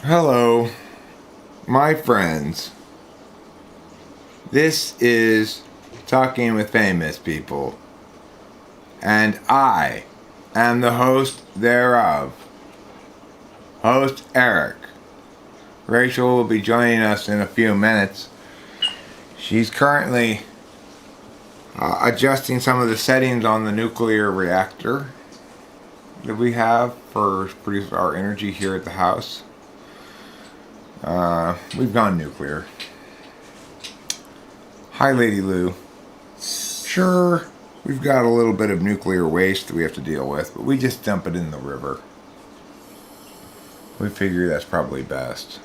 Hello, my friends. This is Talking with Famous People, and I am the host thereof. Host Eric. Rachel will be joining us in a few minutes. She's currently adjusting some of the settings on the nuclear reactor that we have for produce our energy here at the house. We've gone nuclear. Hi, Lady Lou. Sure, we've got a little bit of nuclear waste that we have to deal with, but we just dump it in the river. We figure that's probably best.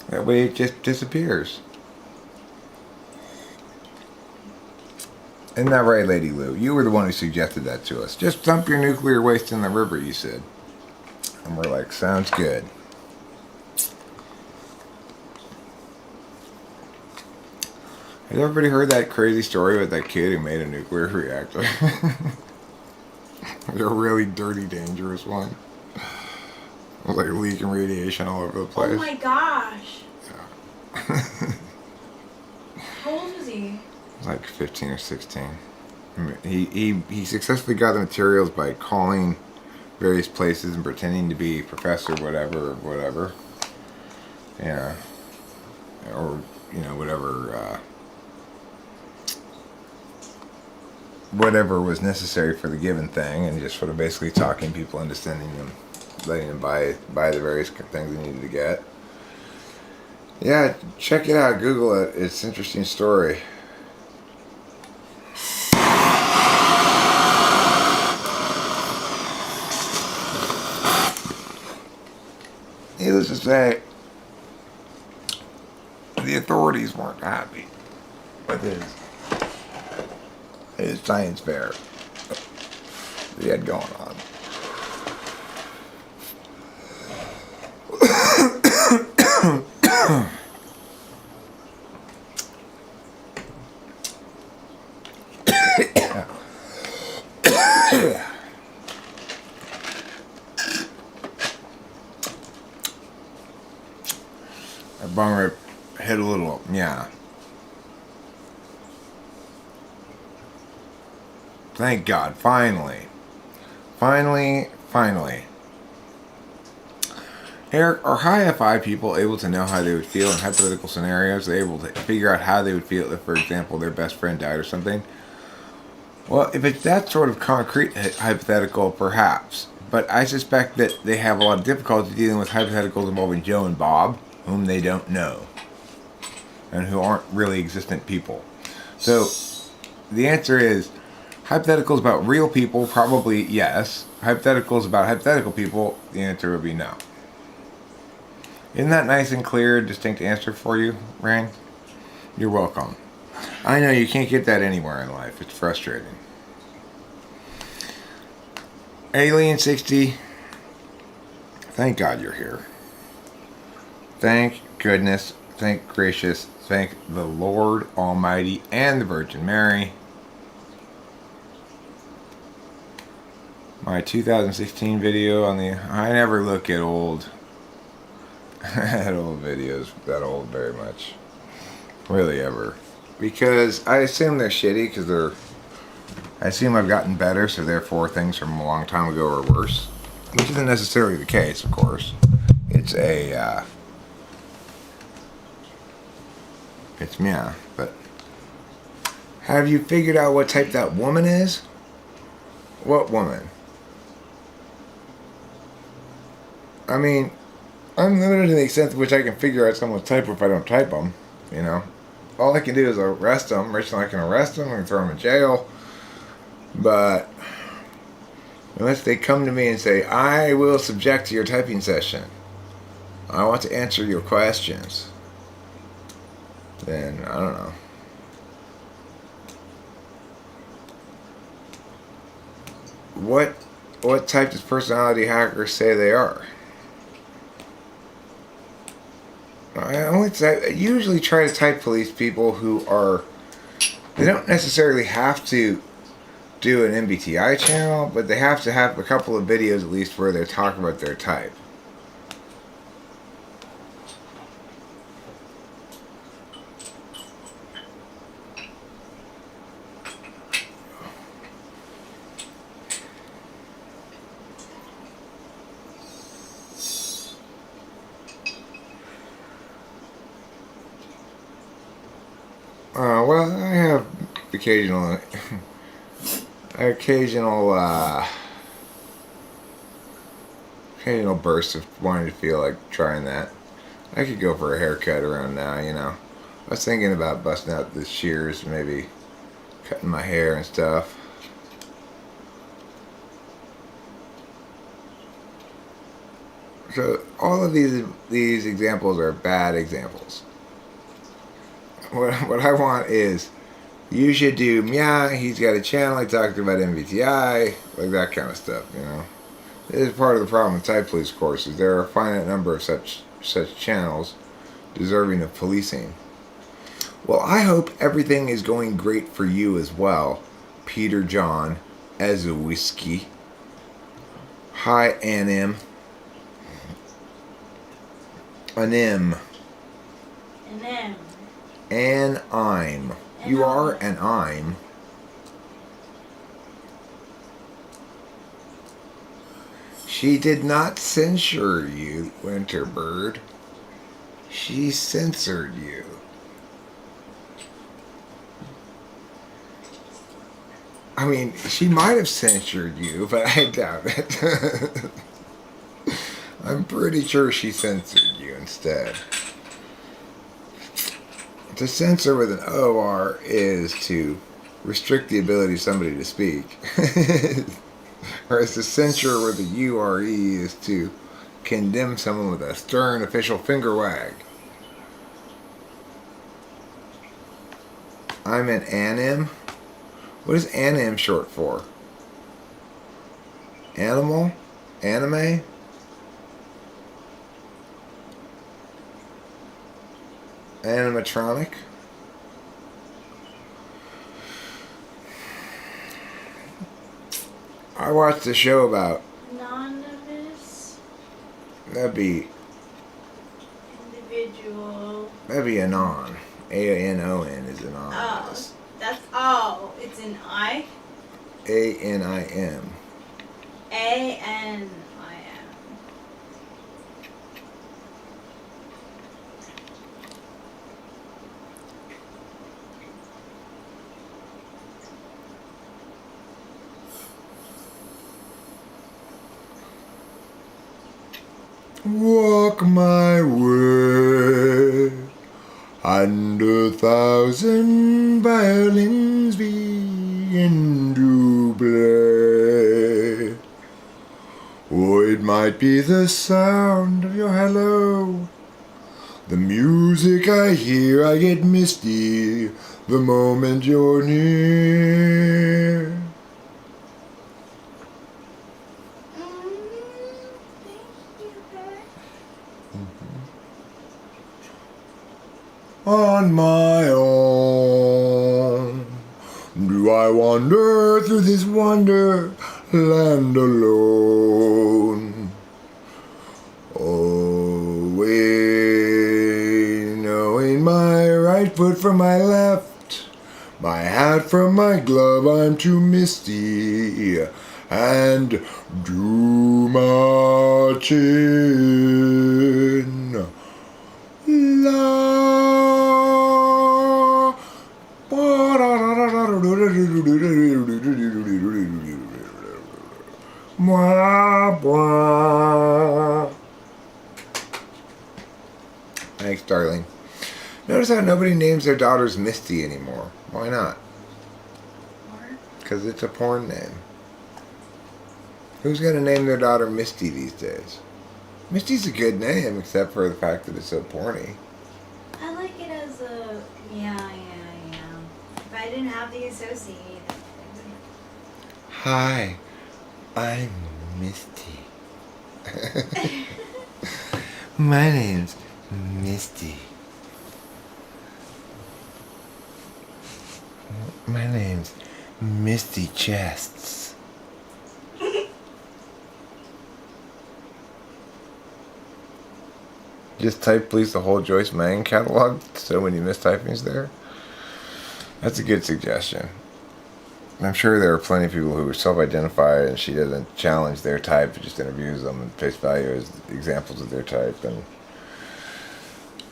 That way it just disappears. Isn't that right, Lady Lou? You were the one who suggested that to us. Just dump your nuclear waste in the river, you said. And we're like, sounds good. Has everybody heard that crazy story about that kid who made a nuclear reactor? It's a really dirty, dangerous one. It was like leaking radiation all over the place. Oh my gosh. Yeah. How old was he? Like 15 or 16. I mean, he successfully got the materials by calling various places and pretending to be professor whatever. Yeah. Or, whatever was necessary for the given thing, and just sort of basically talking people into sending them, letting them buy the various things they needed to get. Yeah, check it out, Google it. It's an interesting story. Needless to say, the authorities weren't happy with his science fair that he had going on. Our bum rip hit a little, yeah. Thank God, finally. Eric, are high FI people able to know how they would feel in hypothetical scenarios? Are they able to figure out how they would feel if, for example, their best friend died or something? Well, if it's that sort of concrete hypothetical, perhaps. But I suspect that they have a lot of difficulty dealing with hypotheticals involving Joe and Bob, whom they don't know, and who aren't really existent people. So, the answer is, hypotheticals about real people, probably yes. Hypotheticals about hypothetical people, the answer would be no. Isn't that nice and clear, distinct answer for you, Rain? You're welcome. I know you can't get that anywhere in life. It's frustrating. Alien 60, thank God you're here. Thank goodness, thank gracious, thank the Lord Almighty and the Virgin Mary. My 2016 video on I never look at old videos that old very much, really, ever, because I assume they're shitty because I assume I've gotten better, so therefore things from a long time ago are worse, which isn't necessarily the case, of course. It's yeah, but have you figured out what type that woman is? What woman? I mean, I'm limited to the extent to which I can figure out someone's type if I don't type them, you know. All I can do is arrest them. Rachel and I can arrest them and throw them in jail. But unless they come to me and say, I will subject to your typing session, I want to answer your questions, then I don't know. What type does personality hackers say they are? I usually try to type police people who are, they don't necessarily have to do an MBTI channel, but they have to have a couple of videos at least where they're talking about their type. Well, I have occasional, occasional, occasional bursts of wanting to feel like trying that. I could go for a haircut around now, you know. I was thinking about busting out the shears, maybe cutting my hair and stuff. So all of these examples are bad examples. What I want is you should do he's got a channel, he talked about MBTI, like that kind of stuff, you know. This is part of the problem with Typology courses. There are a finite number of such channels deserving of policing. Well, I hope everything is going great for you as well, Peter John as a whiskey. Hi, Anim. Anim. Anem. An I'm. You are an I'm. She did not censure you, Winterbird. She censored you. I mean, she might have censored you, but I doubt it. I'm pretty sure she censored you instead. To censor with an OR is to restrict the ability of somebody to speak. Whereas to censure with a URE is to condemn someone with a stern official finger wag. I'm an anim. What is anim short for? Animal? Anime? Animatronic? I watched a show about... Anonymous. That'd be Individual. anon. A-N-O-N is anonymous. It's an I. A-N-I-M. A-N-I-M. Walk my way, and 1,000 violins begin to play. Or it might be the sound of your hello. The music I hear, I get misty the moment you're near. On my own, do I wander through this wonderland alone? Away, knowing my right foot from my left, my hat from my glove, I'm too misty and too much in love. Thanks, darling. Notice how nobody names their daughters Misty anymore. Why not? Because it's a porn name. Who's going to name their daughter Misty these days? Misty's a good name, except for the fact that it's so porny. I like it as a yeah. If I didn't have the associate. Hi, I'm Misty. My name's Misty. My name's Misty Chests. Just type please the whole Joyce Mann catalog, so when you miss typings there. That's a good suggestion. I'm sure there are plenty of people who self-identify and she doesn't challenge their type, just interviews them and face value as examples of their type, and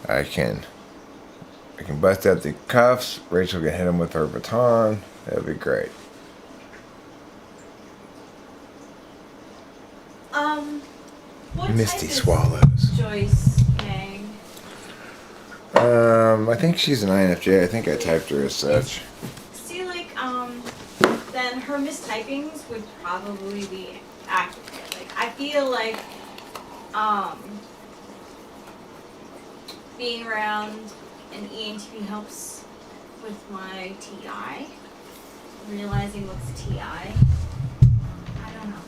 I can I can bust out the cuffs. Rachel can hit him with her baton. That'd be great. What Misty type is Swallows. Joyce Kang? I think she's an INFJ. I think I typed her as such. See, like, then her mistypings would probably be accurate. Like, I feel like, being around an ENTP helps with my TI. Realizing what's TI. I don't know.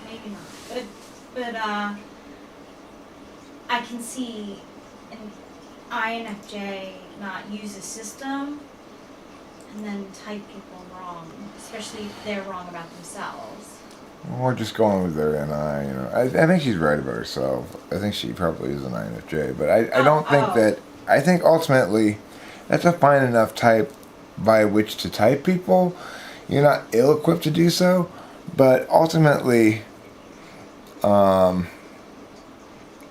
Maybe not. But I can see an INFJ not use a system and then type people wrong, especially if they're wrong about themselves. We're just going with their NI, you know. I think she's right about herself. I think she probably is an INFJ, but I don't think that. I think ultimately, that's a fine enough type by which to type people. You're not ill-equipped to do so, but ultimately, you're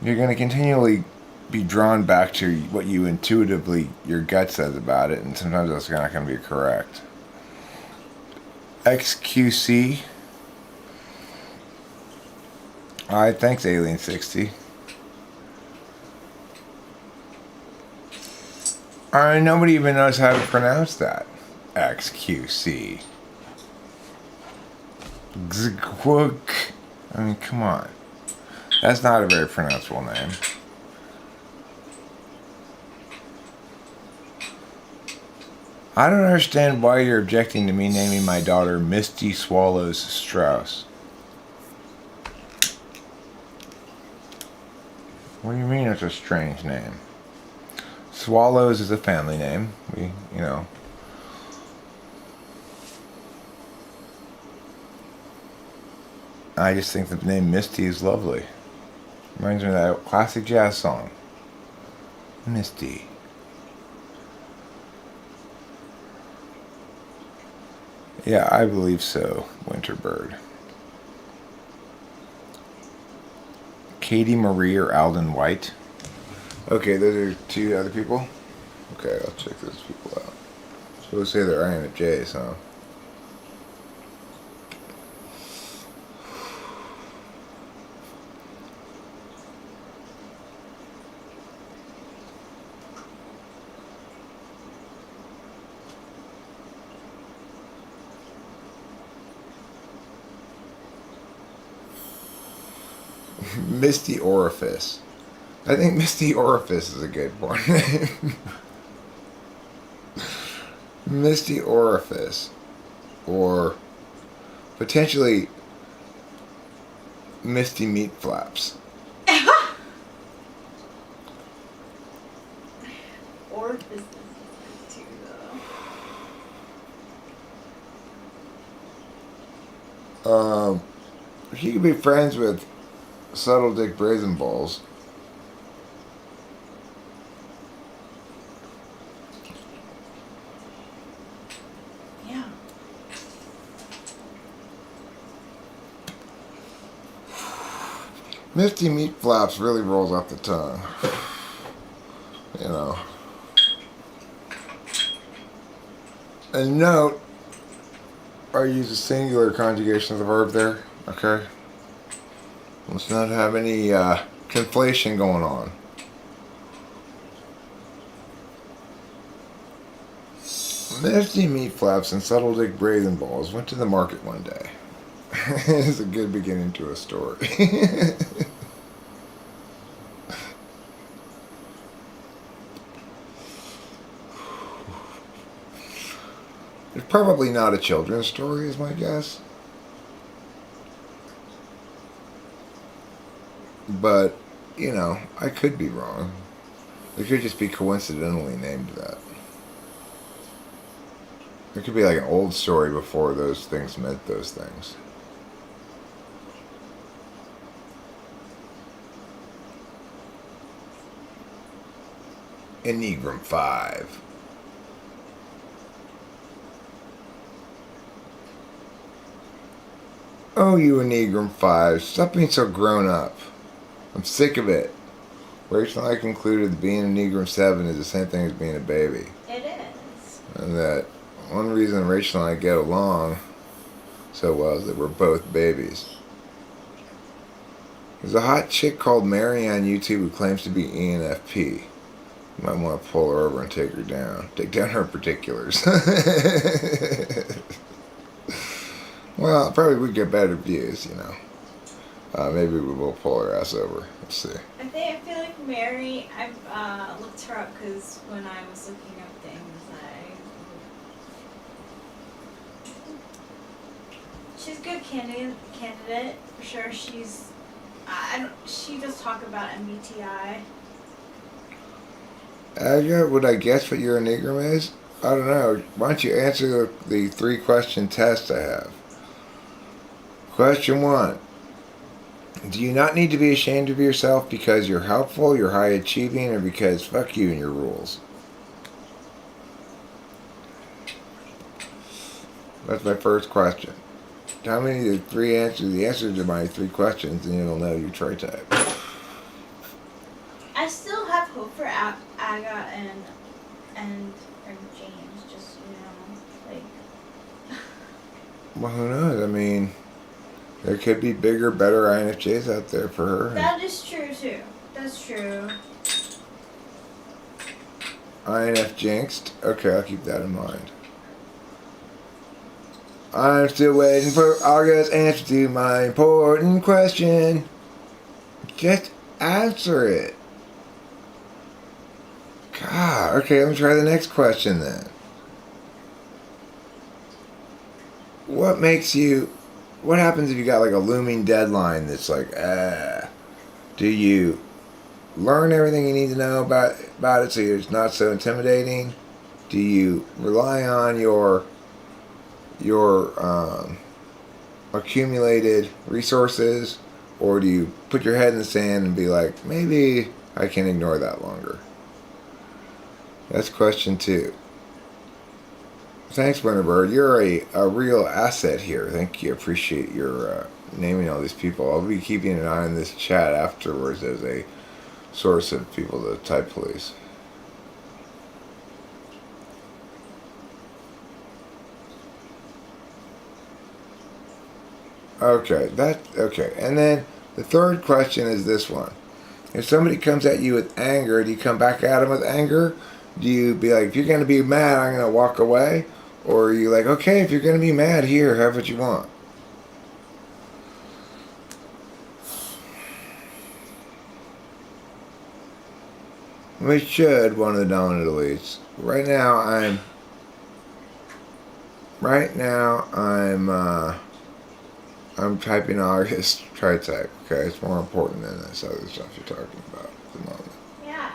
going to continually be drawn back to what you intuitively, your gut says about it, and sometimes that's not going to be correct. XQC. Alright, thanks, Alien 60. Alright, nobody even knows how to pronounce that. XQC. Gzgwuk. I mean, come on. That's not a very pronounceable name. I don't understand why you're objecting to me naming my daughter Misty Swallows Strauss. What do you mean it's a strange name? Swallows is a family name. You know. I just think the name Misty is lovely. Reminds me of that classic jazz song. Misty. Yeah, I believe so, Winterbird. Katie Marie or Alden White. Okay, those are two other people. Okay, I'll check those people out. So we'll say they're INFJs, huh? Misty Orifice. I think Misty Orifice is a good porn name. Misty Orifice. Or potentially Misty Meat Flaps. Orifice is too, though. She could be friends with Subtle Dick Brazen Balls. Yeah. Misty Meat Flaps really rolls off the tongue. You know. And note, I use a singular conjugation of the verb there. Okay? Let's not have any conflation going on. Misty Meat Flaps and Subtle Dick Brazen Balls went to the market one day. It's a good beginning to a story. It's probably not a children's story, is my guess. But, you know, I could be wrong. It could just be coincidentally named that. It could be like an old story before those things meant those things. Enneagram 5. Oh, you Enneagram 5, stop being so grown up. I'm sick of it. Rachel and I concluded that being an Enneagram 7 is the same thing as being a baby. It is. And that one reason Rachel and I get along so well is that we're both babies. There's a hot chick called Mary on YouTube who claims to be ENFP. You might want to pull her over and take her down. Take down her particulars. Well, probably we'd get better views, you know. Maybe we will pull her ass over. Let's see. I feel like Mary, I've looked her up because when I was looking up things, she's a good candidate for sure. She does talk about MBTI. Would I guess what your Enneagram is? I don't know. Why don't you answer the 3-question test I have? Question 1. Do you not need to be ashamed of yourself because you're helpful, you're high achieving, or because fuck you and your rules? That's my first question. Tell me the answers to my 3 questions, and you'll know your trait type. I still have hope for Aga and James. Just like. Well, who knows? I mean, there could be bigger, better INFJs out there for her. That is true too. That's true. INF jinxed. Okay, I'll keep that in mind. I'm still waiting for August's answer to my important question. Just answer it. God, okay, let me try the next question then. What happens if you got like a looming deadline that's like, do you learn everything you need to know about it so it's not so intimidating? Do you rely on your accumulated resources, or do you put your head in the sand and be like, maybe I can ignore that longer? That's question 2. Thanks, Winterbird. You're a real asset here. Thank you. Appreciate your naming all these people. I'll be keeping an eye on this chat afterwards as a source of people to type police. Okay, and then the 3rd question is this one. If somebody comes at you with anger, do you come back at them with anger? Do you be like, if you're going to be mad, I'm going to walk away? Or are you like, okay, if you're going to be mad, here, have what you want? We should, one of the dominant elites. Right now, I'm typing August trait type. Okay, it's more important than this other stuff you're talking about at the moment. Yeah.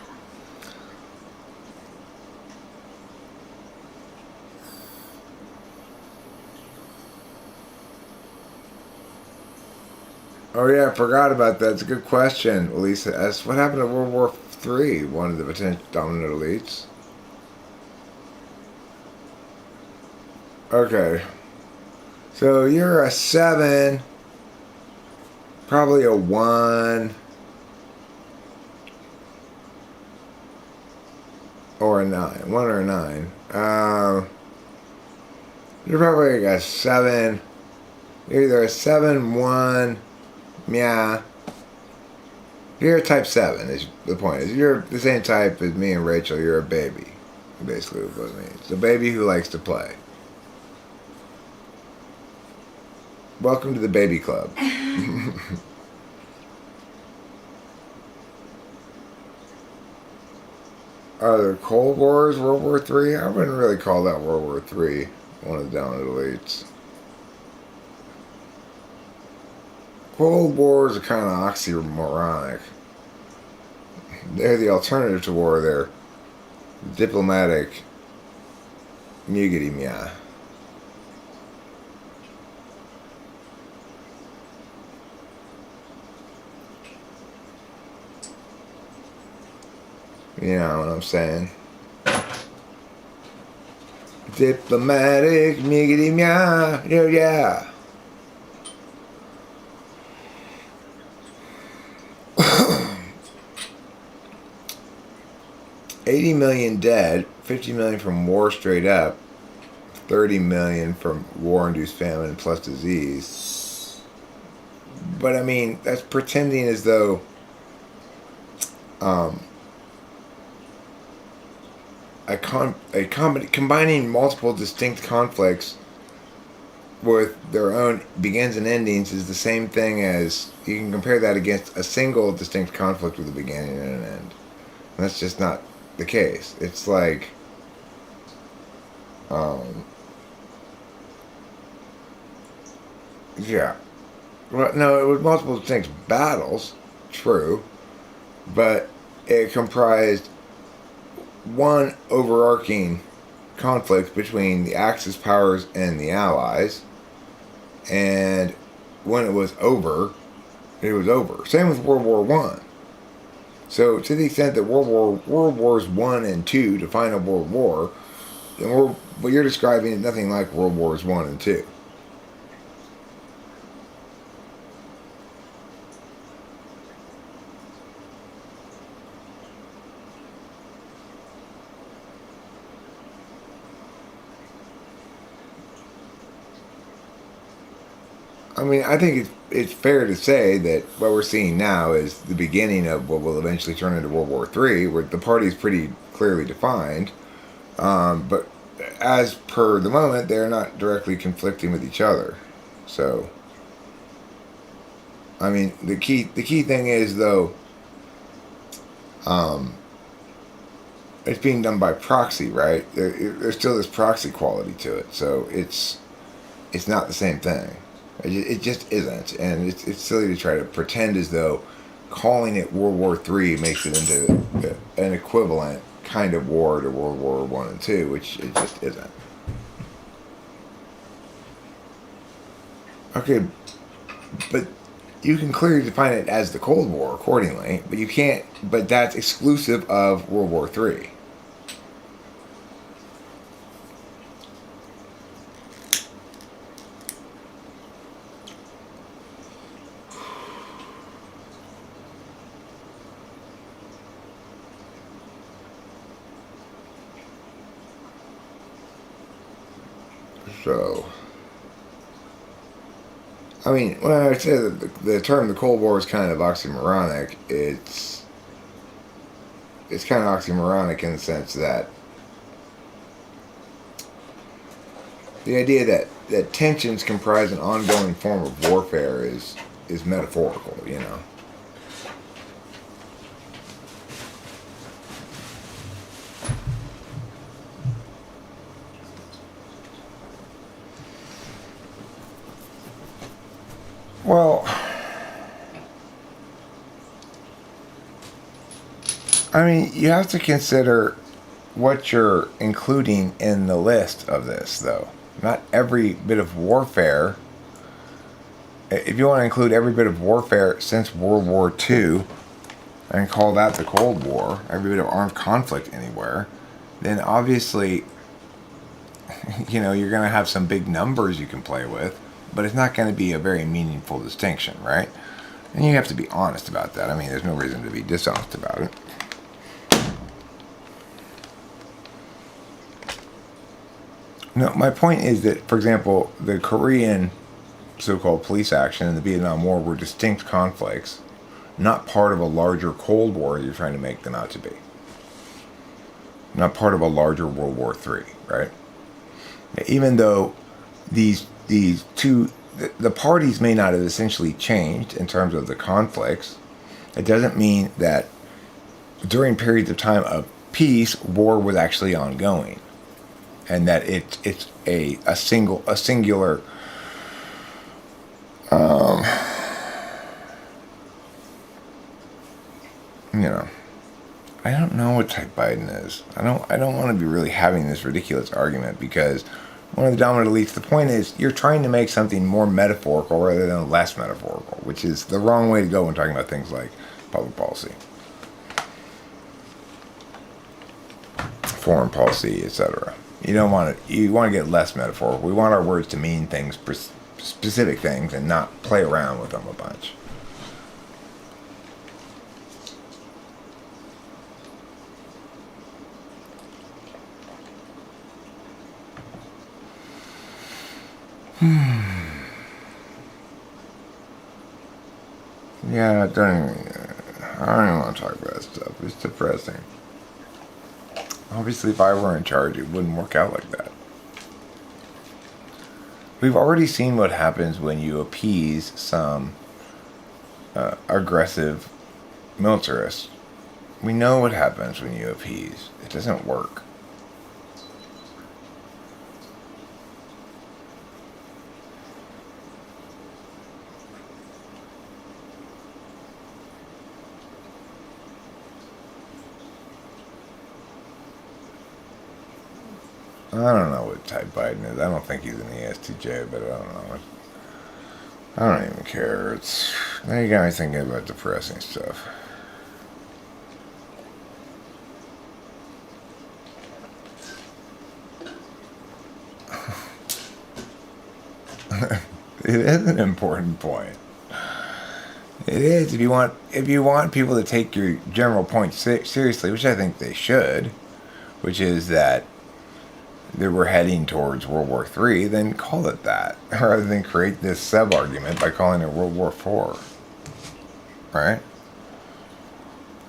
Oh yeah, I forgot about that. It's a good question, Elisa S. What happened to World War III? One of the potential dominant elites. Okay. So you're a 7, probably a 1, or a 9. 1 or a 9. You're probably like a 7. You're either a 7, 1, yeah. You're a type 7 is the point. Is you're the same type as me and Rachel. You're a baby. Basically what it means. A baby who likes to play. Welcome to the baby club. Are there Cold Wars, World War III? I wouldn't really call that World War III one of the dominant elites. Cold Wars are kind of oxymoronic. They're the alternative to war. They're diplomatic mugity mia. You know what I'm saying? Diplomatic mugity mia. Yeah. 80 million dead, 50 million from war straight up, 30 million from war-induced famine plus disease. But I mean, that's pretending as though combining multiple distinct conflicts with their own begins and endings is the same thing as you can compare that against a single distinct conflict with a beginning and an end. And that's just not the case. It's like yeah. Well, no, it was multiple distinct battles, true, but it comprised one overarching conflict between the Axis powers and the Allies, and when it was over, it was over. Same with World War One. So, to the extent that World Wars One and Two define a world war, then what you're describing is nothing like World Wars One and Two. I mean, I think it's fair to say that what we're seeing now is the beginning of what will eventually turn into World War III, where the party is pretty clearly defined. But as per the moment, they're not directly conflicting with each other. So, I mean, the key thing is though, it's being done by proxy, right? There's still this proxy quality to it, so it's not the same thing. It just isn't, and it's silly to try to pretend as though calling it World War III makes it into an equivalent kind of war to World War One and Two, which it just isn't. Okay, but you can clearly define it as the Cold War accordingly, but you can't. But that's exclusive of World War III. So, I mean, when I say that the term the Cold War is kind of oxymoronic, it's kind of oxymoronic in the sense that the idea that tensions comprise an ongoing form of warfare is metaphorical, you know. Well, I mean, you have to consider what you're including in the list of this, though. Not every bit of warfare. If you want to include every bit of warfare since World War II and call that the Cold War, every bit of armed conflict anywhere, then obviously, you know, you're going to have some big numbers you can play with, but it's not going to be a very meaningful distinction, right? And you have to be honest about that. I mean, there's no reason to be dishonest about it. No, my point is that, for example, the Korean so-called police action and the Vietnam War were distinct conflicts, not part of a larger Cold War you're trying to make them out to be. Not part of a larger World War III, right? Even though these two, the parties may not have essentially changed in terms of the conflicts, it doesn't mean that during periods of time of peace, war was actually ongoing. And that it's a singular you know, I don't know what type Biden is. I don't want to be really having this ridiculous argument because one of the dominant elites, the point is you're trying to make something more metaphorical rather than less metaphorical, which is the wrong way to go when talking about things like public policy, foreign policy, etc. You don't want to. You want to get less metaphorical. We want our words to mean things, specific things, and not play around with them a bunch. Yeah, I don't even want to talk about that stuff. It's depressing. Obviously, if I were in charge, it wouldn't work out like that. We've already seen what happens when you appease some aggressive militarists. We know what happens when you appease. It doesn't work. I don't know what type Biden is. I don't think he's in the ESTJ, but I don't know. I don't even care. It's now you got me thinking about depressing stuff. It is an important point. It is if you want people to take your general point seriously, which I think they should, which is that we're heading towards World War III, then call it that, rather than create this sub-argument by calling it World War IV. Right?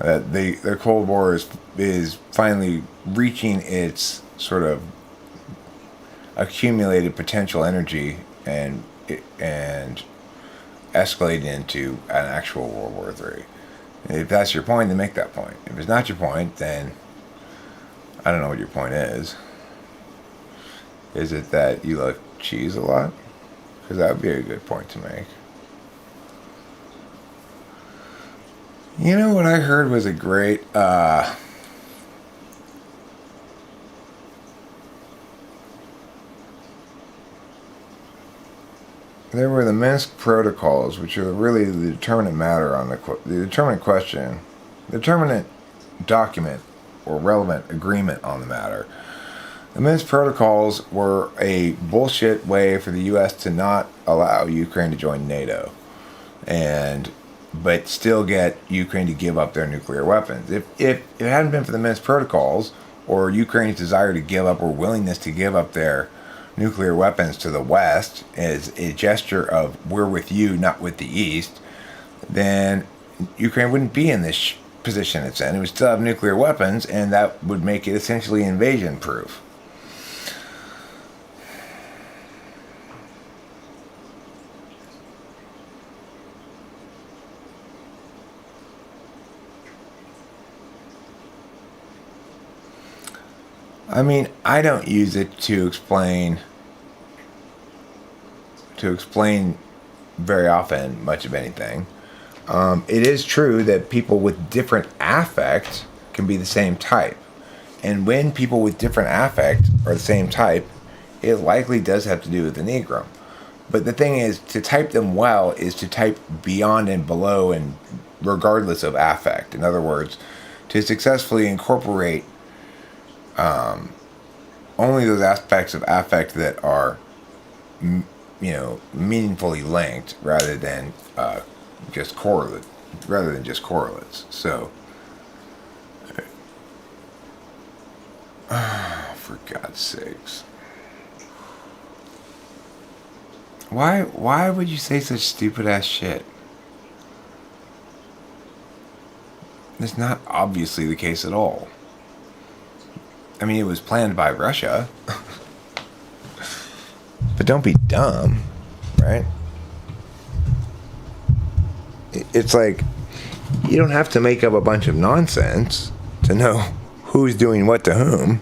The Cold War is finally reaching its sort of accumulated potential energy and escalating into an actual World War III. If that's your point, then make that point. If it's not your point, then I don't know what your point is. Is it that you like cheese a lot? Because that would be a good point to make. You know what I heard was a great there were the Minsk protocols, which are really the determinant matter on the determinant question, the determinant document or relevant agreement on the matter. The Minsk protocols were a bullshit way for the U.S. to not allow Ukraine to join NATO, but still get Ukraine to give up their nuclear weapons. If it hadn't been for the Minsk protocols, or Ukraine's desire to give up or willingness to give up their nuclear weapons to the West as a gesture of we're with you, not with the East, then Ukraine wouldn't be in this position it's in. It would still have nuclear weapons, and that would make it essentially invasion-proof. I mean, I don't use it to explain very often much of anything. It is true that people with different affect can be the same type. And when people with different affect are the same type, it likely does have to do with the Negro. But the thing is, to type them well is to type beyond and below and regardless of affect. In other words, to successfully incorporate only those aspects of affect that are, meaningfully linked rather than just correlates. So, for God's sakes, why would you say such stupid ass shit? That's not obviously the case at all. I mean, it was planned by Russia. But don't be dumb, right? It's like, you don't have to make up a bunch of nonsense to know who's doing what to whom.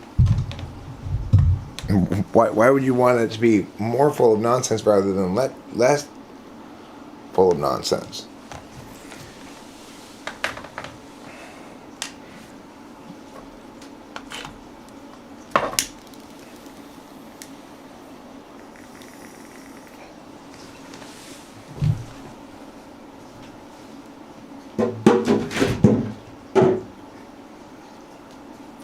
Why would you want it to be more full of nonsense rather than less full of nonsense?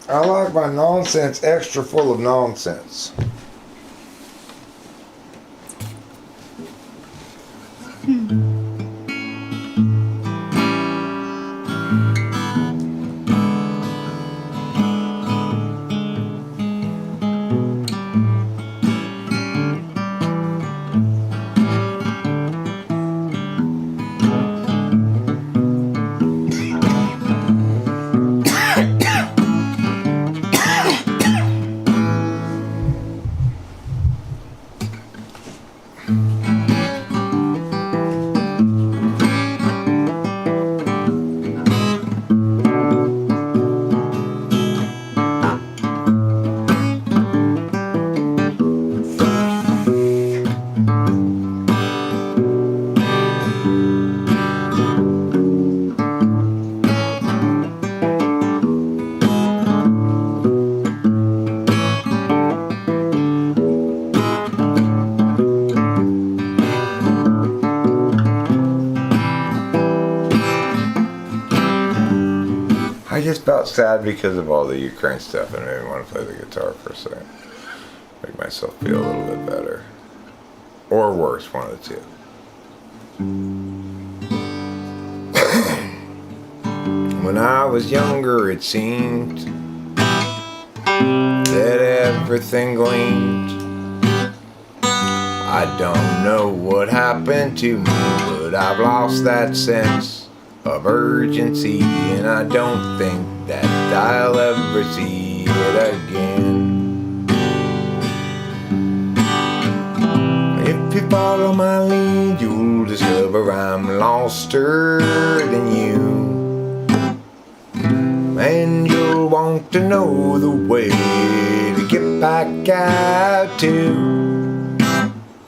I like my nonsense extra full of nonsense. I just felt sad because of all the Ukraine stuff and it made me want to play the guitar for a second. Make myself feel a little bit better. Or worse, one of the two. When I was younger, it seemed that everything gleamed. I don't know what happened to me, but I've lost that sense of urgency, and I don't think that I'll ever see it again. If you follow my lead, you'll discover I'm loster than you. And you'll want to know the way to get back out to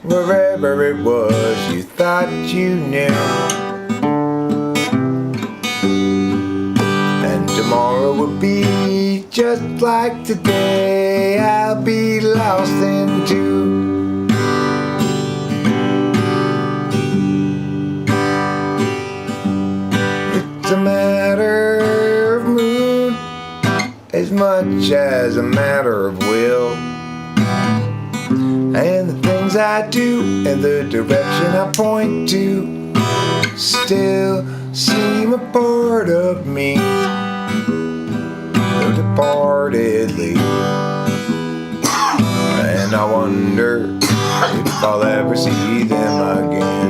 wherever it was you thought you knew. And tomorrow will be just like today. I'll be lost in two. It's a matter of mood as much as a matter of will. And the things I do and the direction I point to still seem a part of me, though departedly. And I wonder if I'll ever see them again.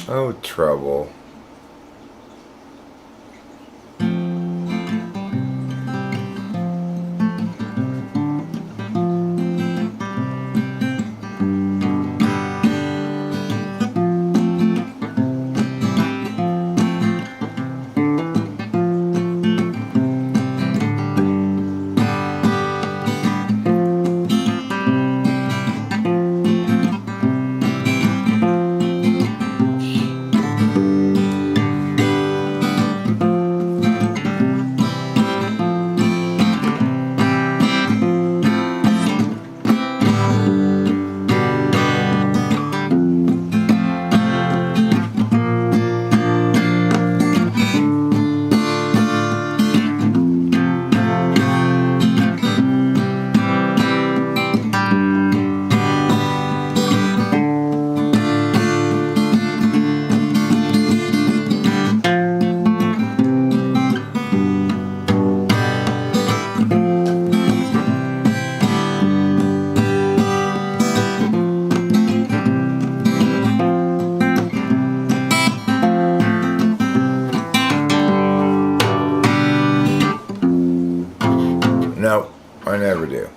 Oh, trouble. No, I never do.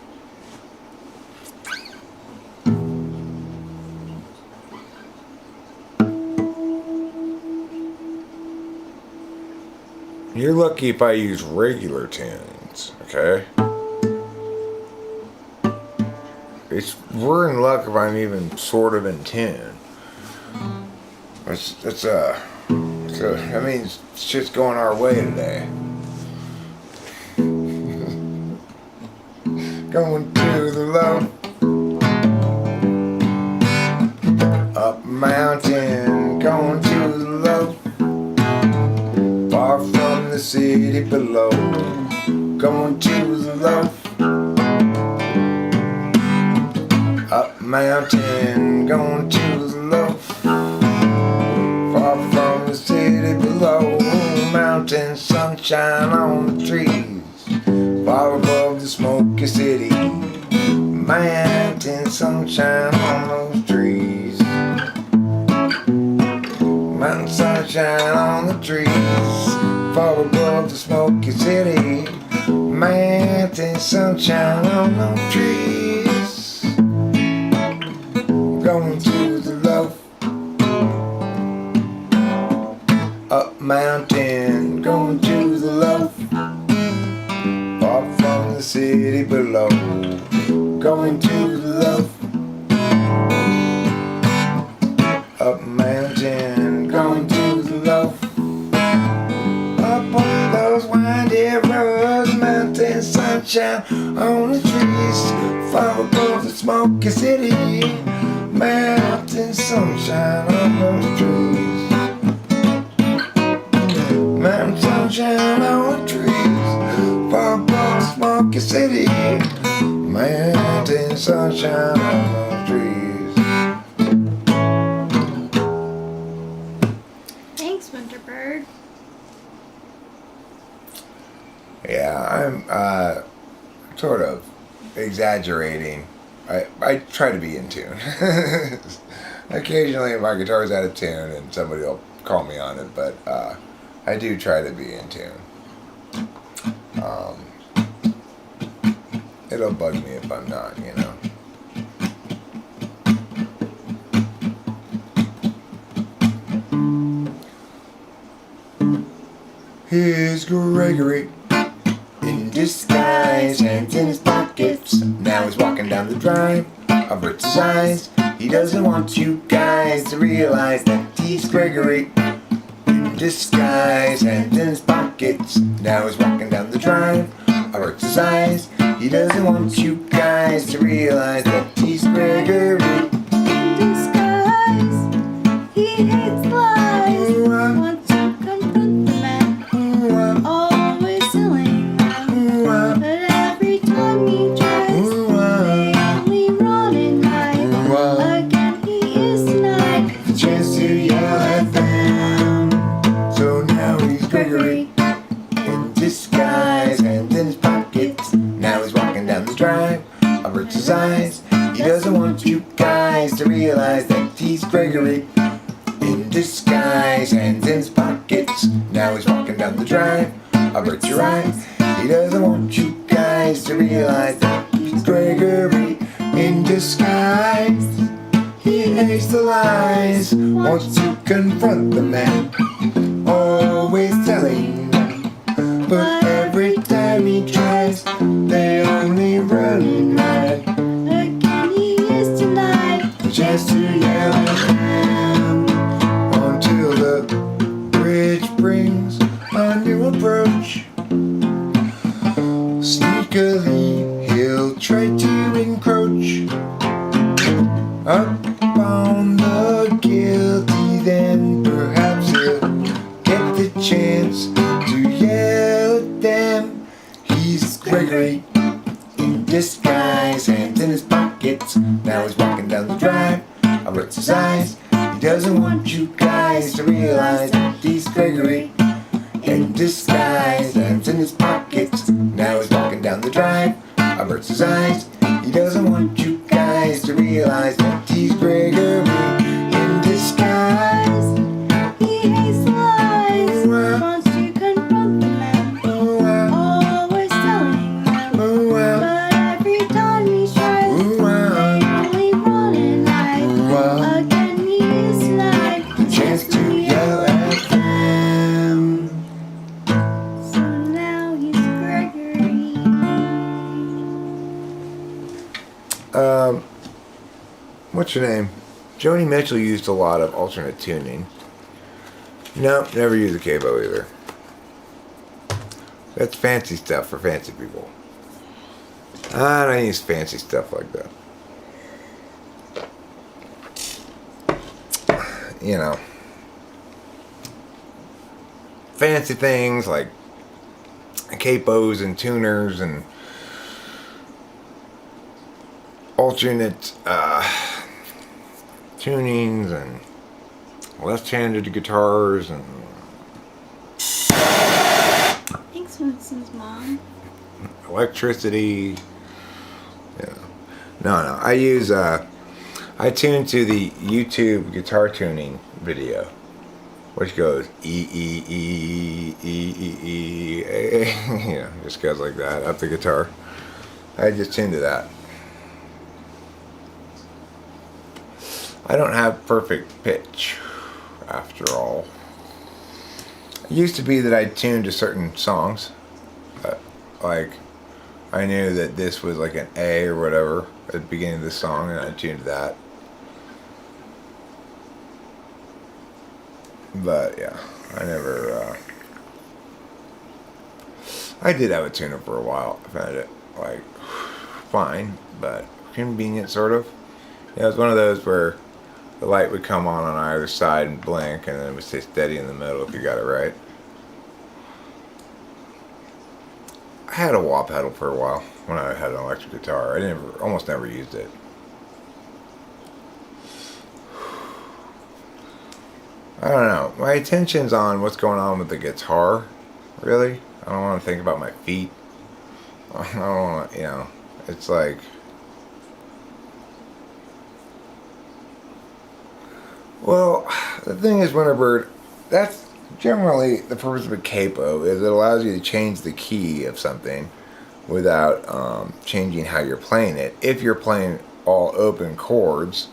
You're lucky if I use regular tunes, okay? We're in luck if I'm even sort of in tune. That means shit's going our way today. Going to the low, up mountain, going to the low, far from the city below, going to the low, up mountain, going to the low, far from the city below, mountain sunshine on the trees. Far above the smoky city, mountain sunshine on those trees. Mountain sunshine on the trees, far above the smoky city. Mountain sunshine on those trees. Going to the low, up mountain, going to the low. sunshine on the trees, far above the smoky city. Mountain sunshine on the trees. Mountain sunshine on the trees, far above the smoky city. Mountain sunshine on the trees. Thanks, Winterbird. Yeah, I'm sort of exaggerating. I try to be in tune. Occasionally my guitar's out of tune and somebody will call me on it, but I do try to be in tune. It'll bug me if I'm not, you know. Here's Gregory in disguise, hands in his pockets. Now he's walking down the drive, averts his eyes. He doesn't want you guys to realize that he's Gregory in disguise, hands in his pockets. Now he's walking down the drive, averts his eyes. He doesn't want you guys to realize that he's Gregory In disguise, he hates lies. Wants to confront the man, always telling them. But every time he tries, they only run and hide. Again he is denied the chance to yell at them. So now he's Gregory in disguise, hands in his pockets. Now he's walking down the drive, averts his eyes. He doesn't want you guys to realize that he's Gregory in disguise, hands in his pockets. Now he's walking down the drive, averts your eyes. He doesn't want you guys to realize that he's Gregory in disguise. He hates the lies, wants to confront the man, always telling them. But every time he tries, they only run mad. again he is denied. The chance to yell at them until the bridge brings a new approach. Sneakily, he'll try to encroach up on the guilty. Then perhaps he'll get the chance to yell at them. He's Gregory in disguise, hands in his pockets. Now he's walking down the drive, averts his eyes. He doesn't want you guys to realize that he's Gregory in disguise, hands in his pockets. Now he's walking down the drive, averts his eyes. He doesn't want you guys to realize that he's Gregory in disguise. He hates lies, wants to confront the man, always telling them. But every time he tries, they only run and hide. Again he is denied the Chance to yell at them. So now he's Gregory. What's your name? Joni Mitchell used a lot of alternate tuning. No, never used a capo either. That's fancy stuff for fancy people. I don't use fancy stuff like that. You know, fancy things like capos and tuners and alternate tunings and left-handed guitars and Thanks, Winston's mom. electricity. Yeah. No. I tune to the YouTube guitar tuning video, which goes E E E E E E A. You know, just goes like that up the guitar. I just tune to that. I don't have perfect pitch, after all. It used to be that I'd tune to certain songs. Like, I knew that this was like an A or whatever at the beginning of the song, and I tuned to that. But yeah, I I did have a tuner for a while. I found it like fine, but convenient sort of. Yeah, it was one of those where the light would come on either side and blink, and then it would stay steady in the middle if you got it right. I had a wah pedal for a while when I had an electric guitar. Almost never used it. I don't know. My attention's on what's going on with the guitar, really. I don't want to think about my feet. I don't want to, it's like... Well, the thing is, Winterbird, that's generally the purpose of a capo, is it allows you to change the key of something without changing how you're playing it. If you're playing all open chords,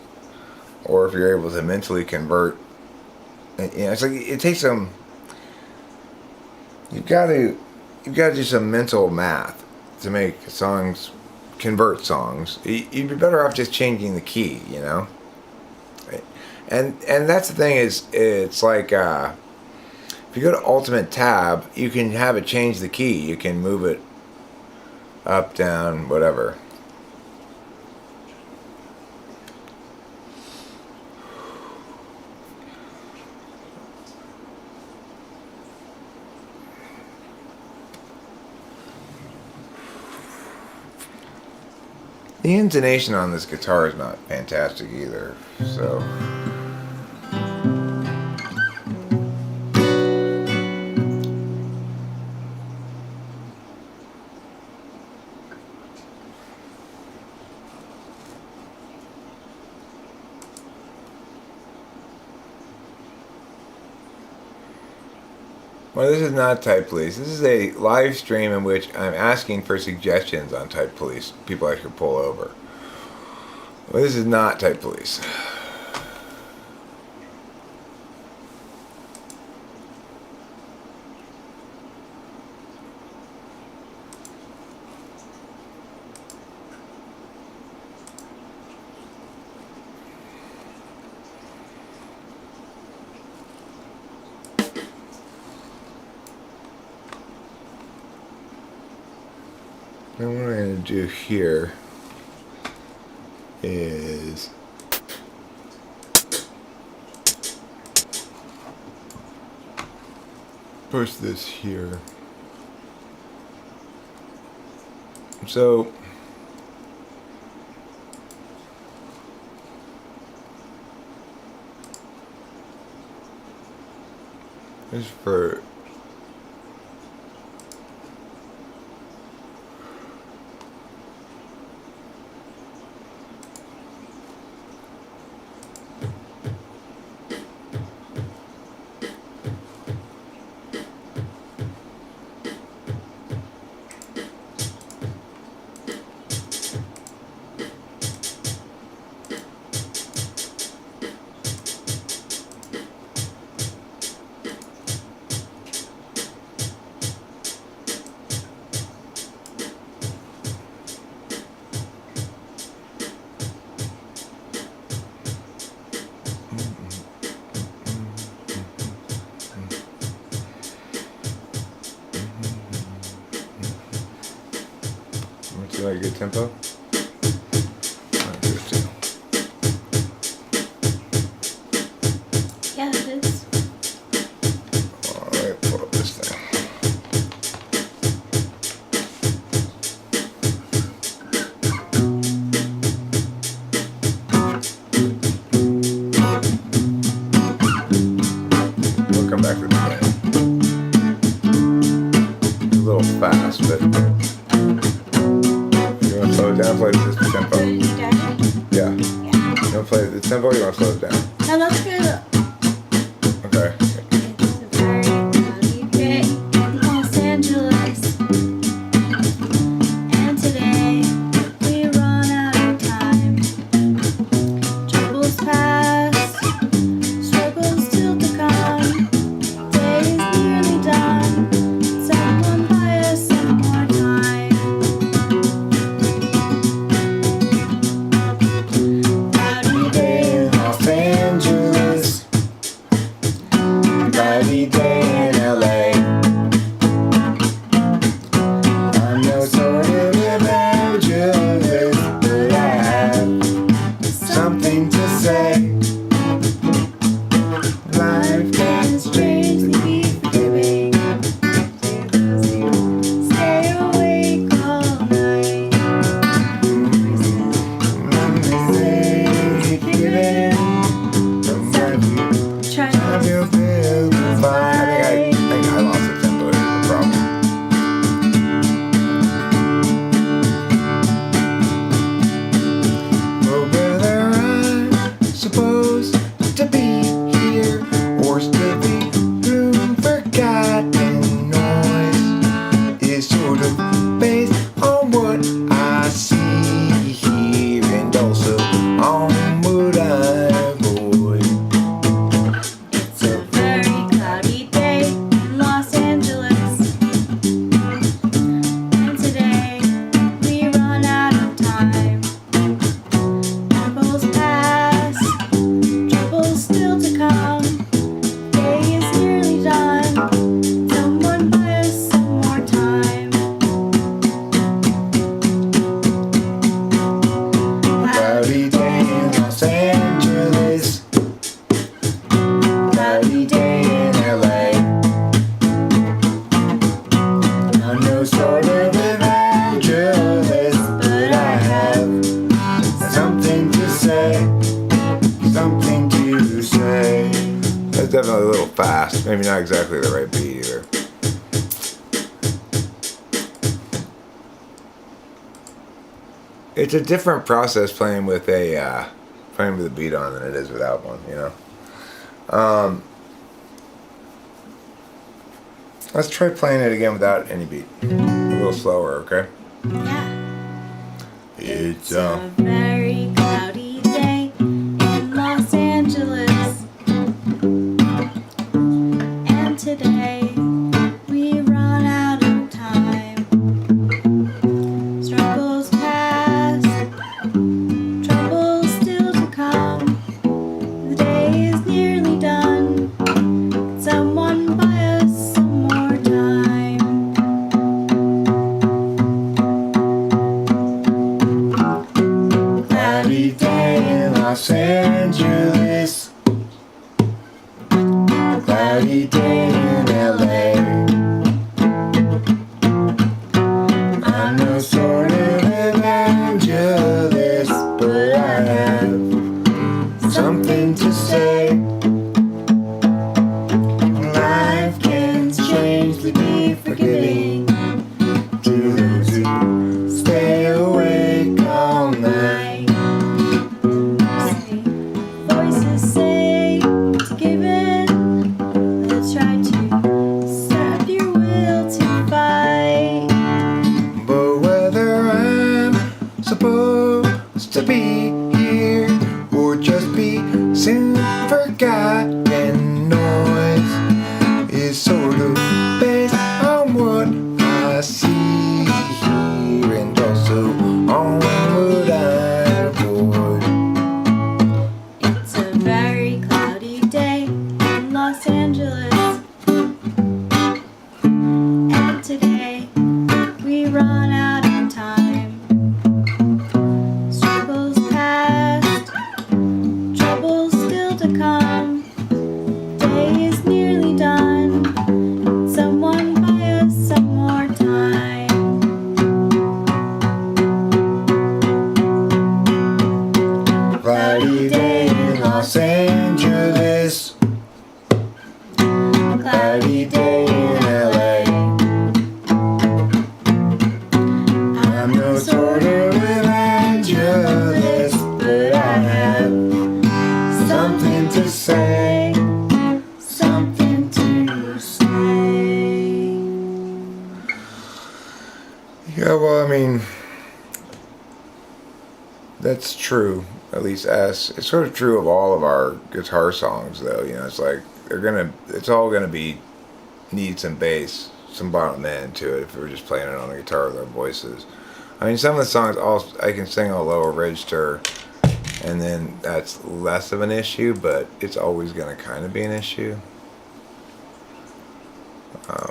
or if you're able to mentally convert, it's like it takes some. You've got to do some mental math to make songs, convert songs. You'd be better off just changing the key, And that's the thing is, it's like if you go to Ultimate Tab, you can have it change the key. You can move it up, down, whatever. The intonation on this guitar is not fantastic either, so... Well, this is not Type Police. This is a live stream in which I'm asking for suggestions on Type Police. People I should pull over. Well, this is not Type Police. And what I'm going to do here is push this here. So this is for see like a good tempo. Yeah, it is. Alright, pull up this thing. We'll come back to the beginning. A little fast, but you want to slow it down, play this tempo. Yeah. You want to play the tempo or you want to slow it down? No, let's go. Okay. It's a very cloudy day in Los Angeles. And today we run out of time. Troubles past, struggles still to come. Day is nearly done. Someone buy us some more time. Cloudy day in Los Angeles. maybe not exactly the right beat either. It's a different process playing with a beat on than it is without one, you know. Let's try playing it again without any beat. A little slower, okay? Yeah. It's a very cloudy day in Los Angeles. And today we run out of time. Struggles past, troubles still to come. The day is nearly done. Someone buy us some more time. Cloudy day in Los Angeles. Cloudy day in LA. I'm no sort of evangelist, but I have something to say. Life can strangely be forgiving to those who stay awake all night. Voices say to give in. Let's try to set your will to fight. But whether I'm supposed to be here or just be soon forgotten, noise is sort of based on what I see here and also on what I avoid. It's a very cloudy day in Los Angeles. And today we run out of time. Struggles past, troubles still to come. Day is nearly done. Someone buy us some more time. Cloudy day in Los Angeles. Cloudy day in LA. I'm no sort of evangelist, but I have something to say. Something to say. Yeah, well, I mean, that's true. At least it's sort of true of all of our guitar songs, though. You know, it's like it's all gonna need some bass, some bottom end to it if we're just playing it on a guitar with our voices. I mean, some of the songs I can sing a lower register, and then that's less of an issue, but it's always gonna kind of be an issue.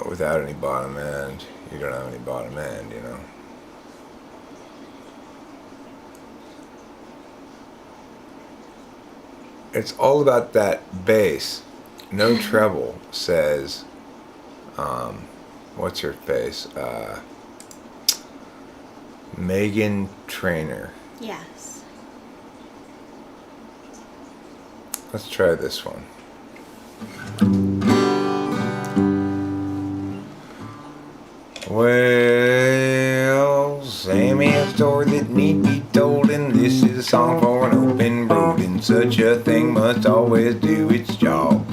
Without any bottom end, you don't have any bottom end, you know. It's all about that bass. No Treble says, what's her face? Megan Trainor. Yes. Let's try this one. Well, Sammy, a story that need be told, and this is a song for an open road, and such a thing must always do its job.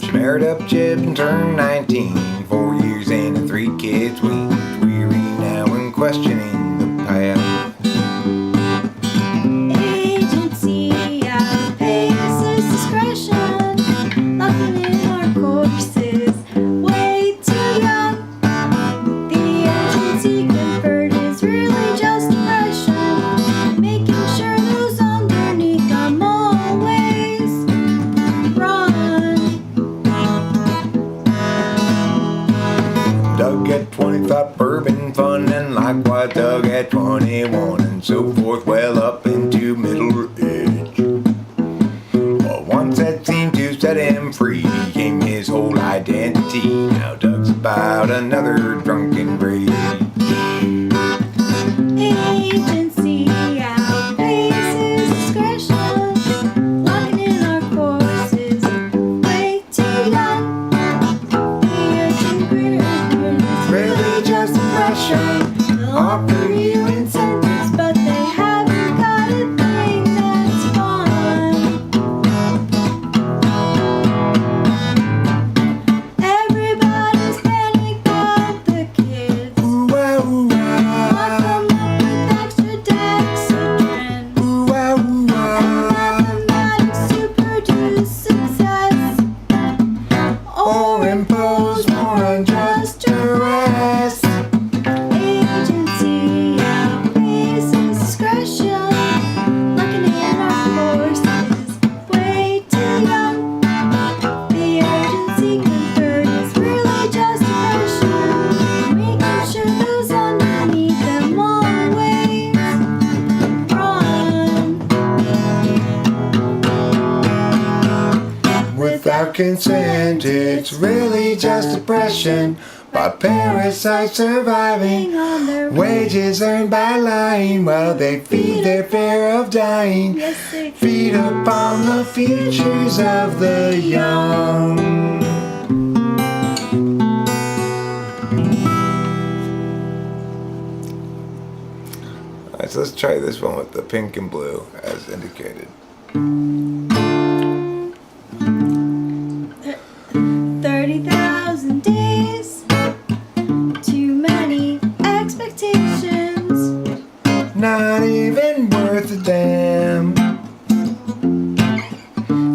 She married up Jeb and turned 19, 4 years in and 3 kids weaned, weary now and questioning the past. Agency outpaces discretion, locking in our courses way too young. The agency conferred is really just oppression, making sure those underneath them always run. Doug at 25 bourbon fun, and likewise Doug at 21, and so forth, well up into middle age. But once that seemed to set him free, became his whole identity. Now Doug's about another drunken rage. Agency outpaces discretion, locking in our courses way too fast. Agency outweighs discretion. Like an anarch force is way too young. The urgency conferred is really just oppression. Making sure those underneath them always run. Without consent, it's really just oppression. By parasites surviving, On their wages earned by lying while they feed their fear of dying. Yes, they Feed upon the futures of the young. Alright, so let's try this one with the pink and blue as indicated. 30,000 days. Too many expectations. Not even worth a damn.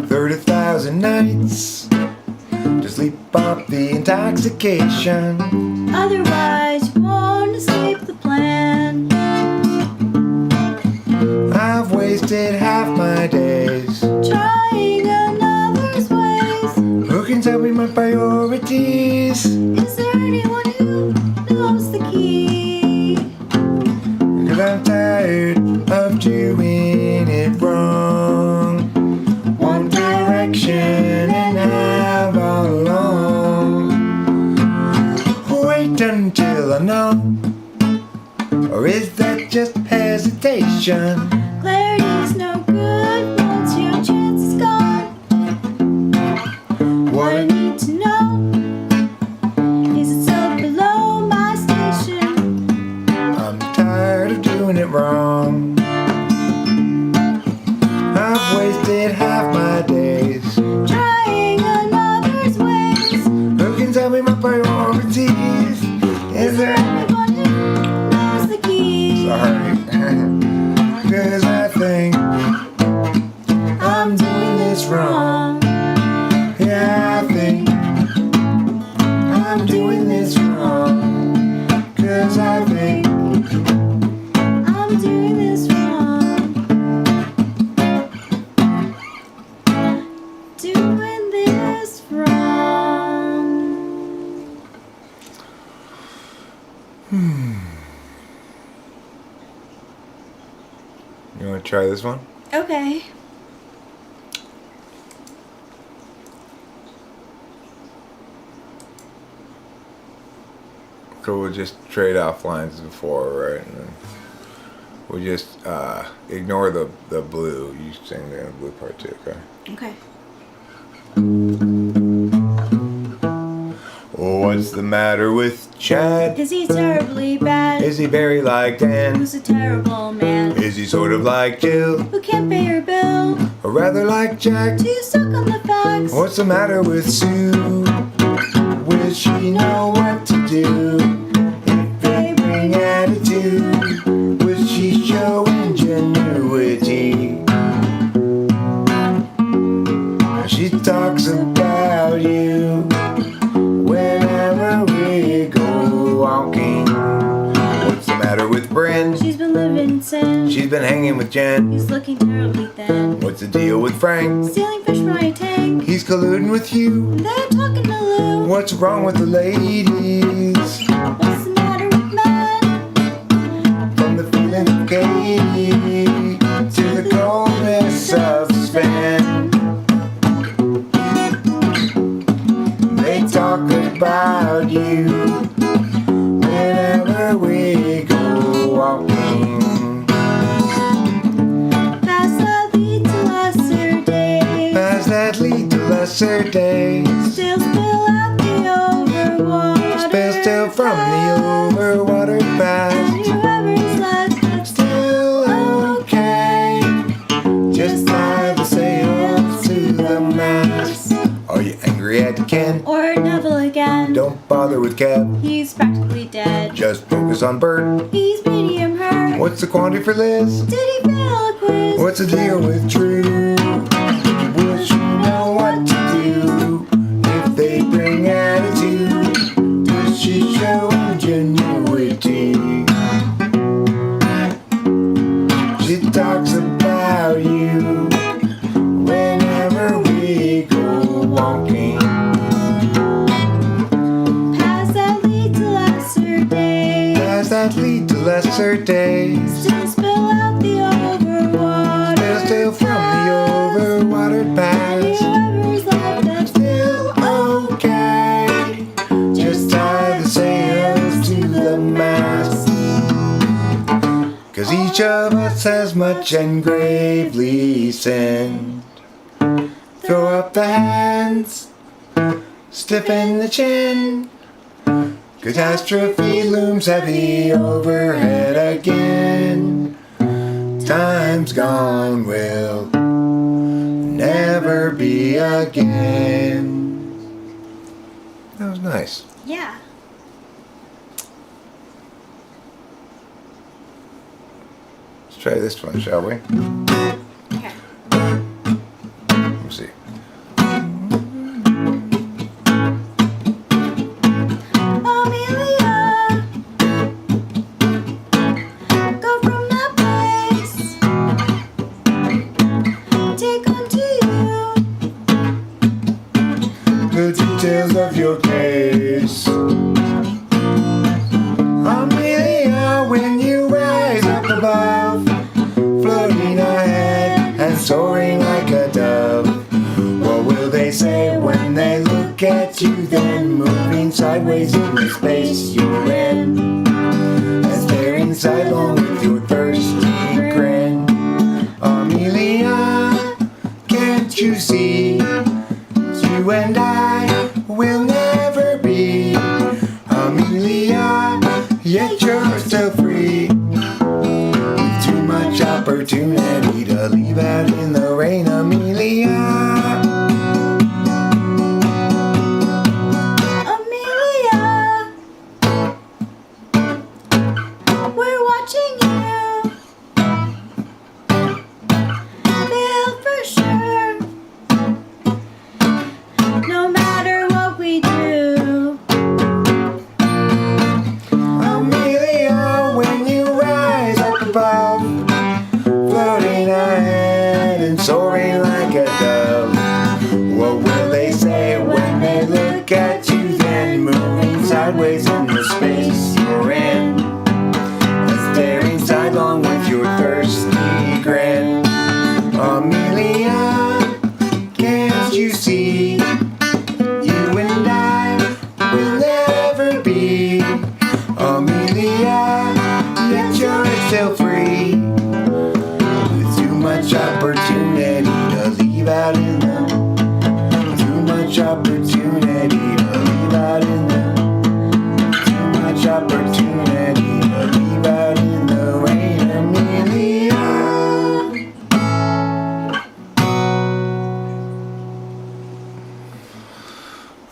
30,000 nights to sleep off the intoxication. Otherwise, you won't escape the plan. I've wasted half my days. Trying another's ways. Who can tell me my priorities? Is there anyone who knows the key? Cause I'm tired of doing it wrong. One direction and have all along. Wait until I know. Or is that just hesitation? Clarity's no good once your chance is gone. What I need to know is it so below my station. I'm tired of doing it wrong. I've wasted half my days. Trying another's ways. Who can tell me my priorities? Is there anyone who knows the key? Sorry. Cause I think I'm doing this wrong. Yeah, I think I'm doing this wrong. Cause I think I'm doing this wrong. Doing this wrong. You wanna try this one? Okay. So we'll just trade off lines as before, right? And then we'll just ignore the blue. You sing the blue part too, okay? Okay. What's the matter with Chad? Is he terribly bad? Is he very like Dan? Who's a terrible man? Is he sort of like Jill? Who can't pay her bill? Or rather like Jack? Too stuck on the facts. What's the matter with Sue? Will she know what to do? If they bring attitude, will she show ingenuity? She talks about you whenever we go walking. What's the matter with Bryn? She's been living in sin. She's been hanging with Jen. He's looking terribly thin. What's the deal with Frank? Stealing fish from my tank. He's colluding with you. They're talking to Lou. What's wrong with the ladies? What's the matter with men? From the feeling of Katie to the coldness of Sven. They talk about you whenever we go walking. Paths that lead to lesser days. Paths that lead to lesser days. Still spill out the overwater. Spill still from the overwatered And past. whoever's left, that's Still okay. Just tie the sails to the mast. Are you angry at Ken? or Neville again. Don't bother with Kev. He's practically dead. Just focus on Bert. He's medium hurt. What's the quantity for Liz? Did he fail a quiz? What's the deal with Drew? Will she know what to do if they bring attitude? Does she show ingenuity. She talks about you whenever we go walking. Paths that lead to lesser days. Paths that lead to lesser days. Still spill out the overwater. Still from the overwatered past. Whoever's life that's Still okay. Just tie the sails to the mast. 'Cause each of us has much and gravely sinned. Throw up the hands, stiffen the chin. Catastrophe looms heavy overhead again. Time's gone will never be again. That was nice. Yeah. Let's try this one, shall we? Okay. Let me see. Amelia, go from that place. Take unto you The details of your case. Amelia, when you rise up above, floating ahead and soaring like a dove. What will they say when they look at you then, moving sideways in the space you're in? And staring sidelong with your thirsty grin. Amelia, can't you see? You and I will never be Amelia, yet you're still free. With too much opportunity to leave out in the rain, Amelia. Amelia, we're watching you. Feel for sure. No matter what we do. Amelia, when you rise up above, floating ahead and soaring like a dove. What will they say when they look at you then, moving sideways in the space you're in? And staring sidelong with your thirsty grin. Amelia, can't you see? You and I will never be Amelia, yet you're still free. With too much opportunity to leave out in the too much opportunity to leave out in the too much opportunity to leave out in the rain, Amelia.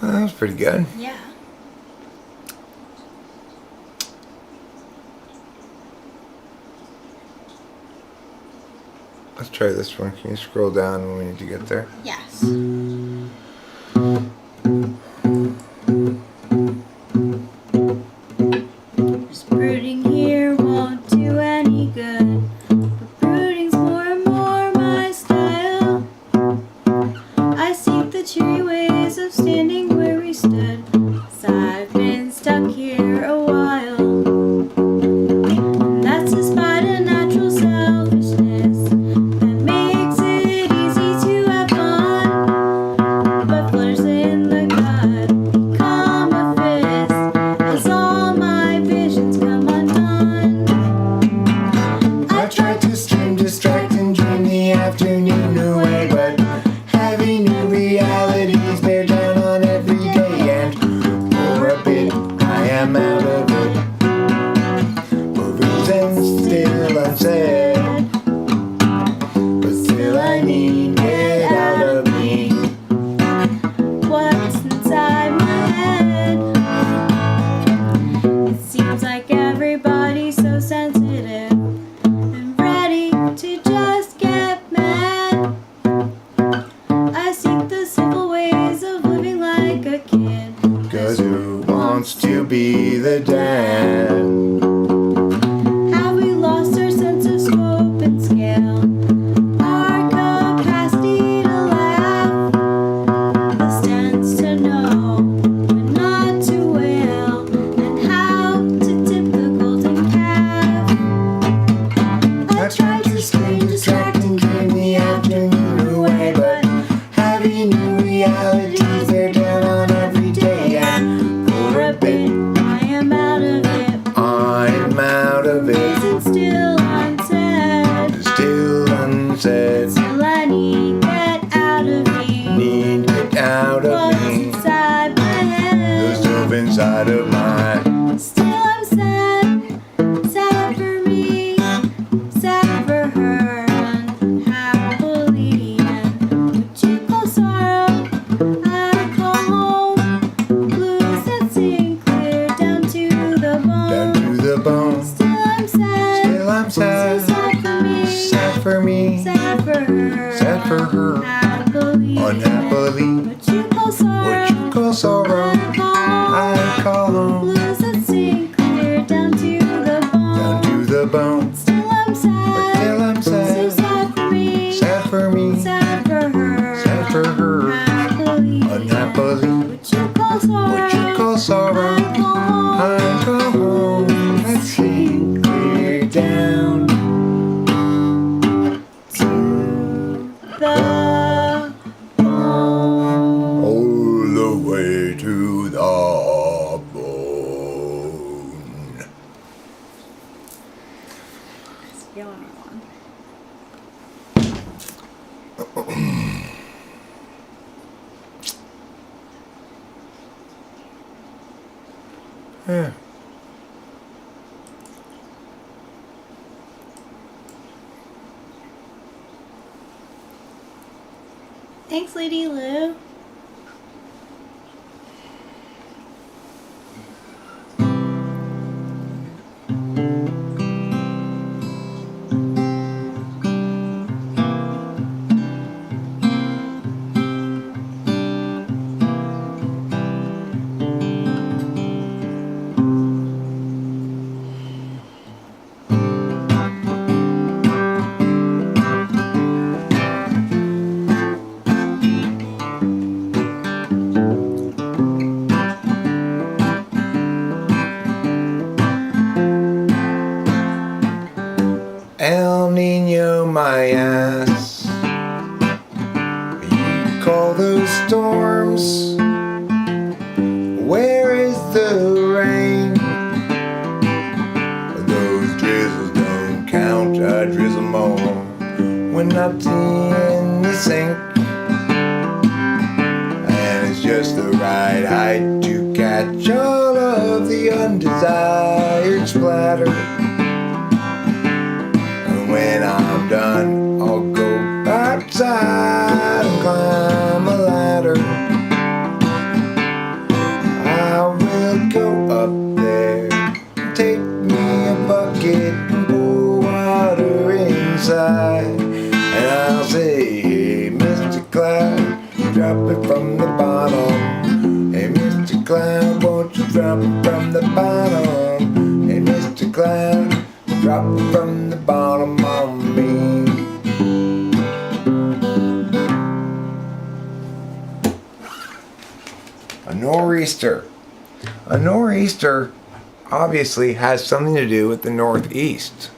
Well, that was pretty good. Yeah. Let's try this one. Can you scroll down when we need to get there? Yes. Just brooding here won't do any good. But brooding's more and more my style. I seek the cheery ways of standing where we stood. 'Cause I've been stuck here a while. And that's despite a natural selfishness that makes it easy to have fun. man. Have we lost our sense of scope and scale? Our capacity to laugh? The stance to know when not to wail, and how to tip the golden calf. I tried to scream, distract, and give the afternoon away, but heavy new realities they're down on every day, and for a bit I am out of it. I'm out of it. Isn't still unsaid. Still unsaid. Still I need get out of me. Need get out of What's me. inside my The head? stuff inside of my. Still I'm sad. Sad for me. Sad for her. Unhappily. And what you call sorrow, I call home. Blues that sing clear down to the bone. Down to the bone. Still I'm sad. Still I'm So sad. sad for me. Sad for me. Sad for her. Sad for her. Unhappily. Unhappily. What you call sorrow, What you call sorrow, I call I call home. blues that sing clear down to the bone. Down to the bone. Still I'm But sad. still I'm So sad. sad for me. Sad for me. Sad for her. Sad for her. Unhappily. Unhappily. What you call sorrow, What you call sorrow, I call home. I call home. Let's see, clear down. To the bone. All the way to the bone. Yawning one. Yeah. Thanks, Lady Lou. El Nino, my ass. You call those storms. Where is the rain? Those drizzles don't count. I drizzle more when I'm in the sink. And it's just the right height to catch all of the undesired splatter. When I'm done, I'll go outside and climb a ladder. I will go up there, take me a bucket and pour water inside. And I'll say, hey, Mr. Cloud, drop it from the bottom. Hey, Mr. Cloud, won't you drop it from the bottom? Hey, Mr. Cloud, drop it from the bottom on me. A nor'easter. A nor'easter obviously has something to do with the northeast.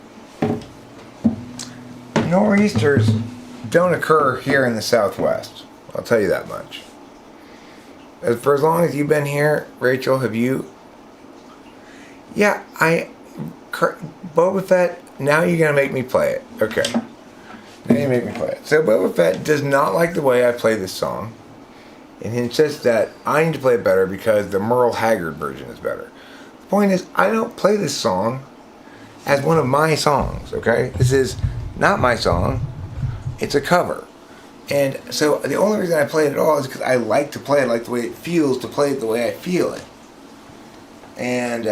Nor'easters don't occur here in the southwest. I'll tell you that much. For as long as you've been here, Rachel, have you? Yeah, Boba Fett, now you're going to make me play it. Okay. Now you make me play it. So Boba Fett does not like the way I play this song. And he insists that I need to play it better because the Merle Haggard version is better. The point is, I don't play this song as one of my songs, okay? This is not my song. It's a cover. And so the only reason I play it at all is because I like to play it like the way it feels to play it the way I feel it. And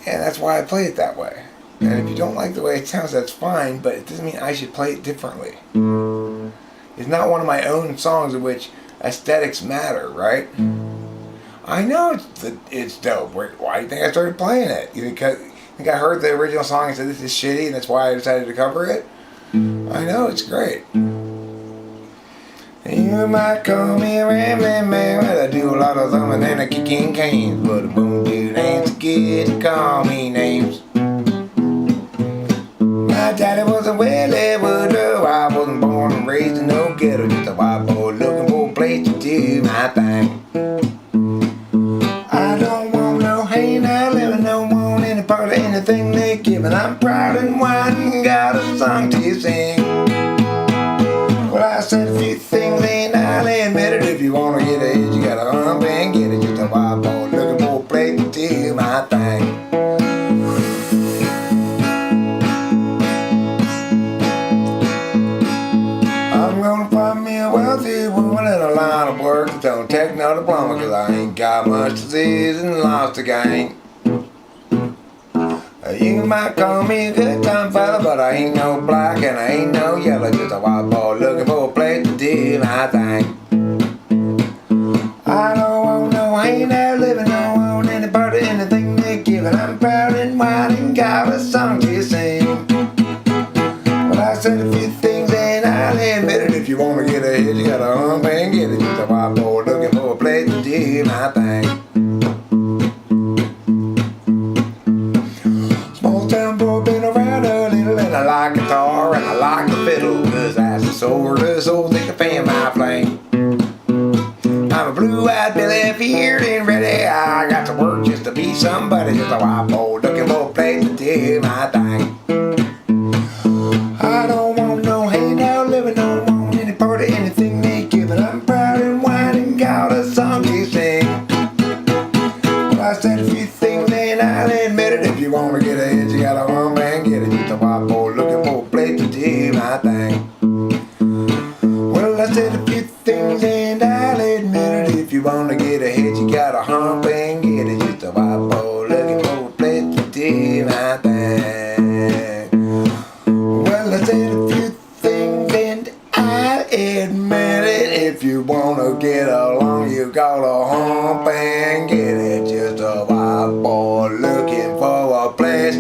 that's why I play it that way. And if you don't like the way it sounds, that's fine, but it doesn't mean I should play it differently. It's not one of my own songs in which aesthetics matter, right? I know it's dope. Why do you think I started playing it? You think I heard the original song and said this is shitty and that's why I decided to cover it? I know it's great. You might call me a rambling man, but I do a lot of thumbing and a kicking canes. But a boom dude ain't so good to call me names. My daddy was a Willie Woodrow. I wasn't born and raised in no ghetto, just a white boy looking for a place to do my thing. I don't want no handout, living, don't want any part of anything they're giving. I'm proud and white and got a song to sing. Well, I said a few things and I'll admit it. If you wanna get it, you gotta hump and get it. Just a white boy looking for a place to do my thing. I'm gonna find me a wealthy woman in a line of work that don't take no diploma, cause I ain't got much disease and lost to gain. You might call me a good time fella, but I ain't no black and I ain't no yellow, just a white boy looking for a place to do my thing. I don't want no handout living, don't want any part of anything they're giving. I'm proud and white and got a song to sing. Well, I said a few things and I'll admit it. If you wanna get ahead, you gotta hump and get it. Just a white boy looking for a place to do my thing. Small town boy, been around a little, and I like guitar and I like the fiddle, cause that's the sword of the soul that can fan my flame. I'm a blue-eyed Billy, feared and ready. I got to work just to be somebody, just a white boy looking for a place to do my thing. I don't want no handout living, don't want any part of anything they giving. I'm proud and white and got a song to sing. Well, I said a few things and I'll admit it. If you wanna get ahead, you gotta hump and get it. Just a white boy looking for a place to do my thing. Well, I said a few things and I'll admit it. If you wanna get ahead, you gotta hump and get it. Just a white boy looking for a place to do my thing. Well, I said a few things and I admit it. If you wanna get along, you gotta hump and get it. Just a white boy looking for a place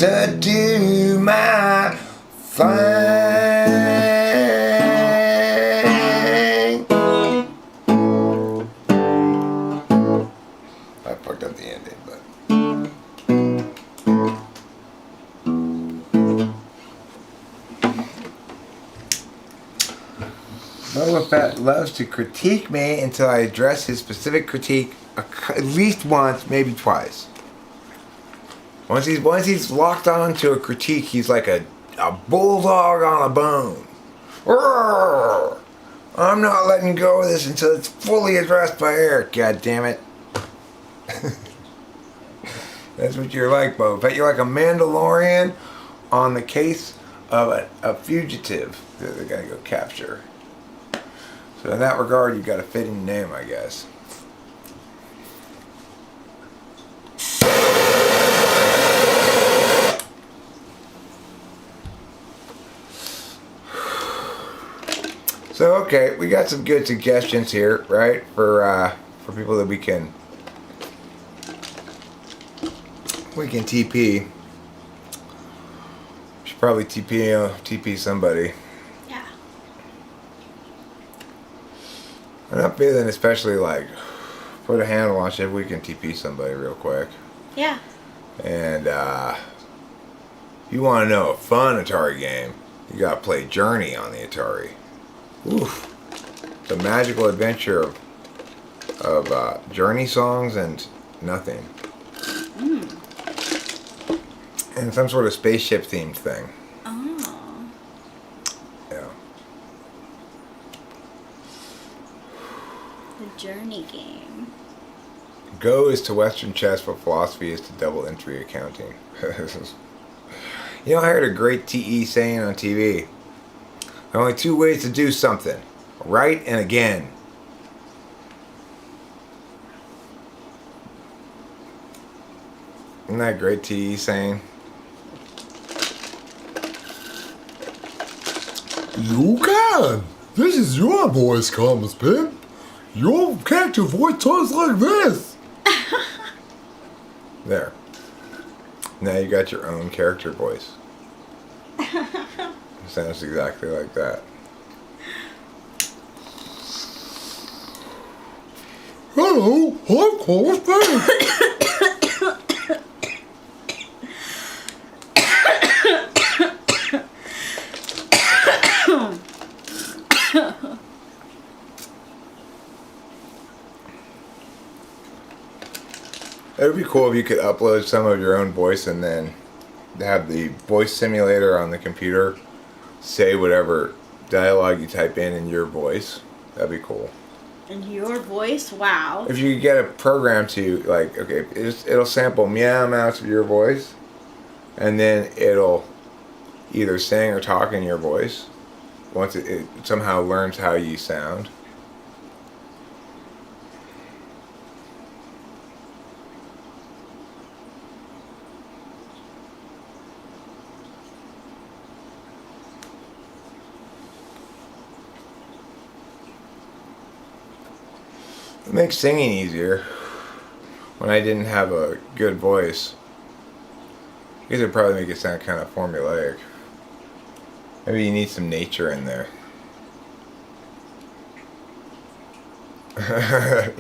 to do my thing. I fucked up the ending, but. Boba Fett loves to critique me until I address his specific critique at least once, maybe twice. Once he's locked on to a critique, he's like a bulldog on a bone. Roar! I'm not letting go of this until it's fully addressed by Eric. God damn it! That's what you're like, Boba Fett. You're like a Mandalorian on the case of a fugitive that they gotta go capture. So in that regard, you've got a fitting name, I guess. So okay, we got some good suggestions here, right? For people that we can TP. Should probably TP somebody. Yeah. I'm not feeling especially like put a handle on shit. We can TP somebody real quick. Yeah. And you want to know a fun Atari game? You gotta play Journey on the Atari. Oof! The magical adventure of Journey songs and nothing. And some sort of spaceship themed thing. Oh. Yeah. The Journey game. Go is to Western chess, but philosophy is to double entry accounting. You know, I heard a great TE saying on TV. There are only two ways to do something. Right and again. Isn't that a great TE saying? You can. This is your voice, Thomas Pimp. Your character voice talks like this. There. Now you got your own character voice. It sounds exactly like that. Hello, I'm Carlos Banks. It would be cool if you could upload some of your own voice and then have the voice simulator on the computer say whatever dialogue you type in your voice. That'd be cool. In your voice? Wow. If you could get a program to, like, okay, it'll sample meow amounts of your voice, and then it'll either sing or talk in your voice once it somehow learns how you sound. It makes singing easier when I didn't have a good voice. I guess it'd probably make it sound kind of formulaic. Maybe you need some nature in there. Oh,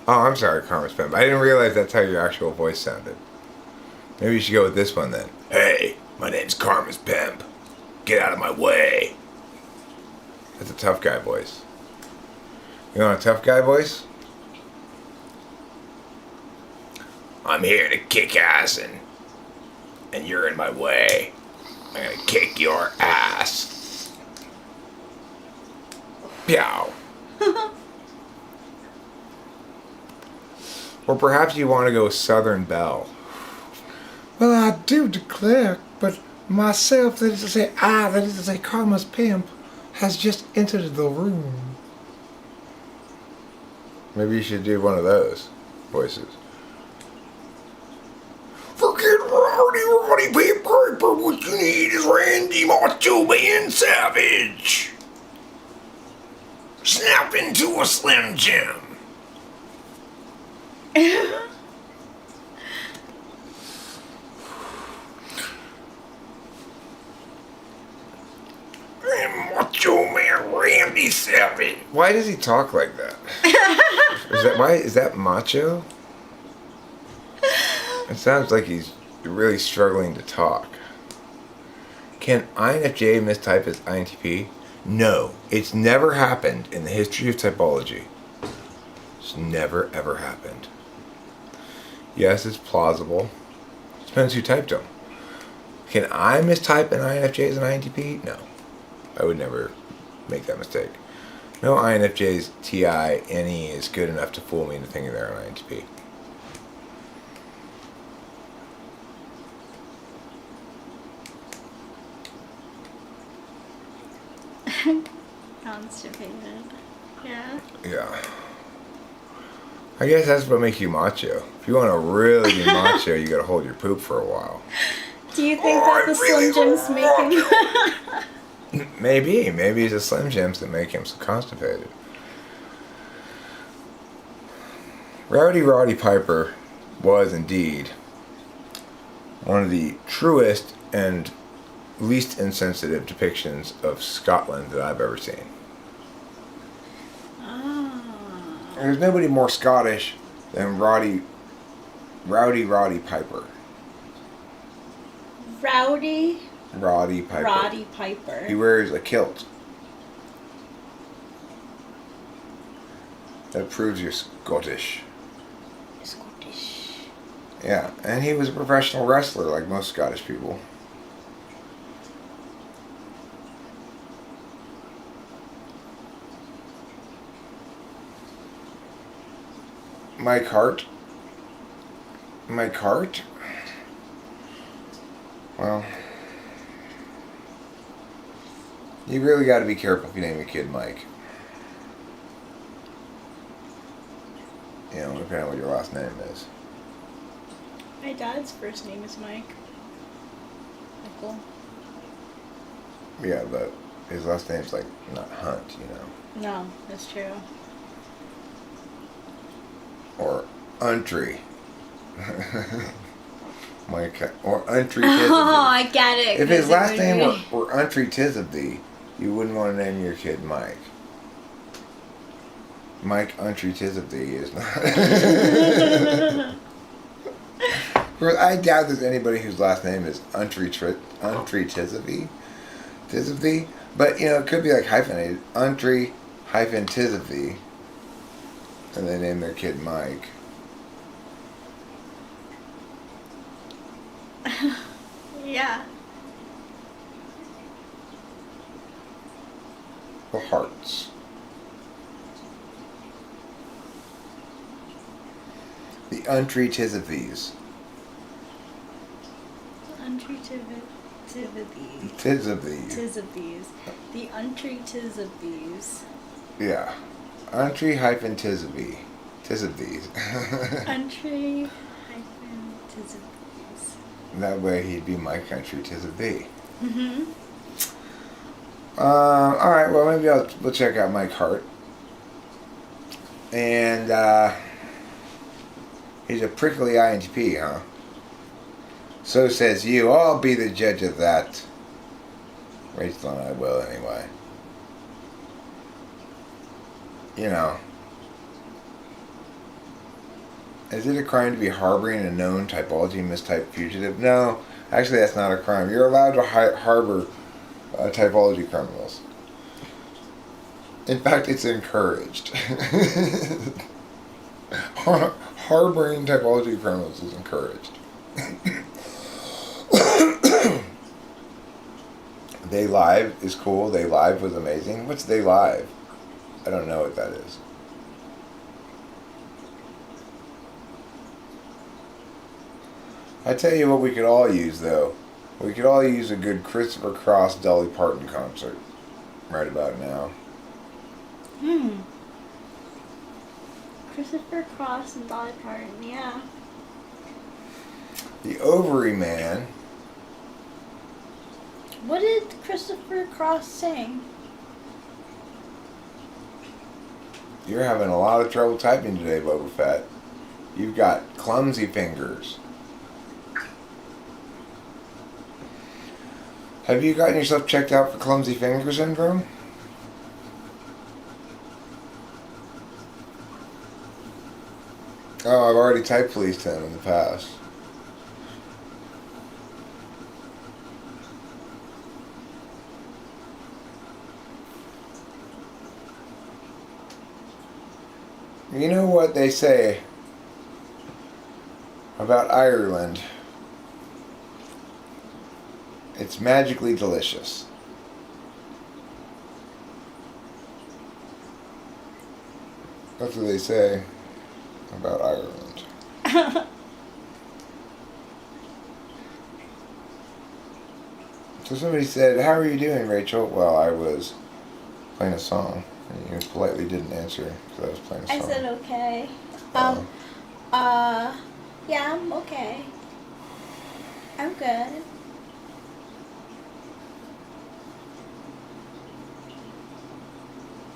I'm sorry, Karma's Pimp. I didn't realize that's how your actual voice sounded. Maybe you should go with this one then. Hey, my name's Karma's Pimp. Get out of my way. That's a tough guy voice. You want a tough guy voice? I'm here to kick ass and you're in my way. I'm gonna kick your ass. Pow. Or perhaps you want to go Southern Belle. Well, I do declare, but myself, that is to say I, that is to say Karma's Pimp, has just entered the room. Maybe you should do one of those voices. Forget Roddy Piper, what you need is Randy Macho Man Savage. Snap into a Slim Jim. Macho Man Randy Savage. Why does he talk like that? Is that macho? It sounds like he's really struggling to talk. Can INFJ mistype as INTP? No, it's never happened in the history of typology. It's never ever happened. Yes, it's plausible. Depends who typed them. Can I mistype an INFJ as an INTP? No. I would never make that mistake. No INFJ's TINE is good enough to fool me into thinking they're an INTP. Constipated. Yeah. Yeah. I guess that's what makes you macho. If you want to really be macho, you gotta hold your poop for a while. Do you think that the Slim Jims make him? Maybe it's the Slim Jims that make him so constipated. Roddy Piper was indeed one of the truest and least insensitive depictions of Scotland that I've ever seen. There's nobody more Scottish than Rowdy Piper. Roddy Piper. Roddy Piper. He wears a kilt. That proves you're Scottish. Scottish. Yeah, and he was a professional wrestler like most Scottish people. Mike Hart. Well, you really got to be careful if you name your kid Mike. You know, depending on what your last name is. My dad's first name is Mike. Michael. Yeah, but his last name's like not Hunt, you know. No, that's true. Untry. Mike, or Untry Oh, Tisabee. I get it. If his 'cause it last would name be- were Untry Tisabee, you wouldn't want to name your kid Mike. Mike Untry Tisabee is not. Of course, I doubt there's anybody whose last name is Untry Tisabee. Tisabee. But, it could be like hyphenated. Untry hyphen Tisabee. And they name their kid Mike. Yeah. The hearts. The Untry Tisabees. Tisabees. The untry Tisabees. Yeah. Untry hyphen Tisabee. Tisabees. Untry hyphen Tisabees. That way he'd be my country Tisabee. Mm-hmm. Alright, well maybe we'll check out Mike Hart. And he's a prickly INTP, huh? So says you. I'll be the judge of that. Rachel and I will anyway. Is it a crime to be harboring a known typology mistyped fugitive? No, actually that's not a crime. You're allowed to harbor typology criminals. In fact, it's encouraged. Harboring typology criminals is encouraged. They Live is cool. They Live was amazing. What's They Live? I don't know what that is. I tell you what we could all use, though. We could all use a good Christopher Cross Dolly Parton concert right about now. Christopher Cross and Dolly Parton, yeah. The Ovary Man. What did Christopher Cross sing? You're having a lot of trouble typing today, Boba Fett. You've got clumsy fingers. Have you gotten yourself checked out for clumsy finger syndrome? Oh, I've already typed policed him in the past. You know what they say about Ireland? It's magically delicious. That's what they say about Ireland. So somebody said, "How are you doing, Rachel?" Well, I was playing a song. And you politely didn't answer because I was playing a song. I said okay. Yeah, I'm okay. I'm good.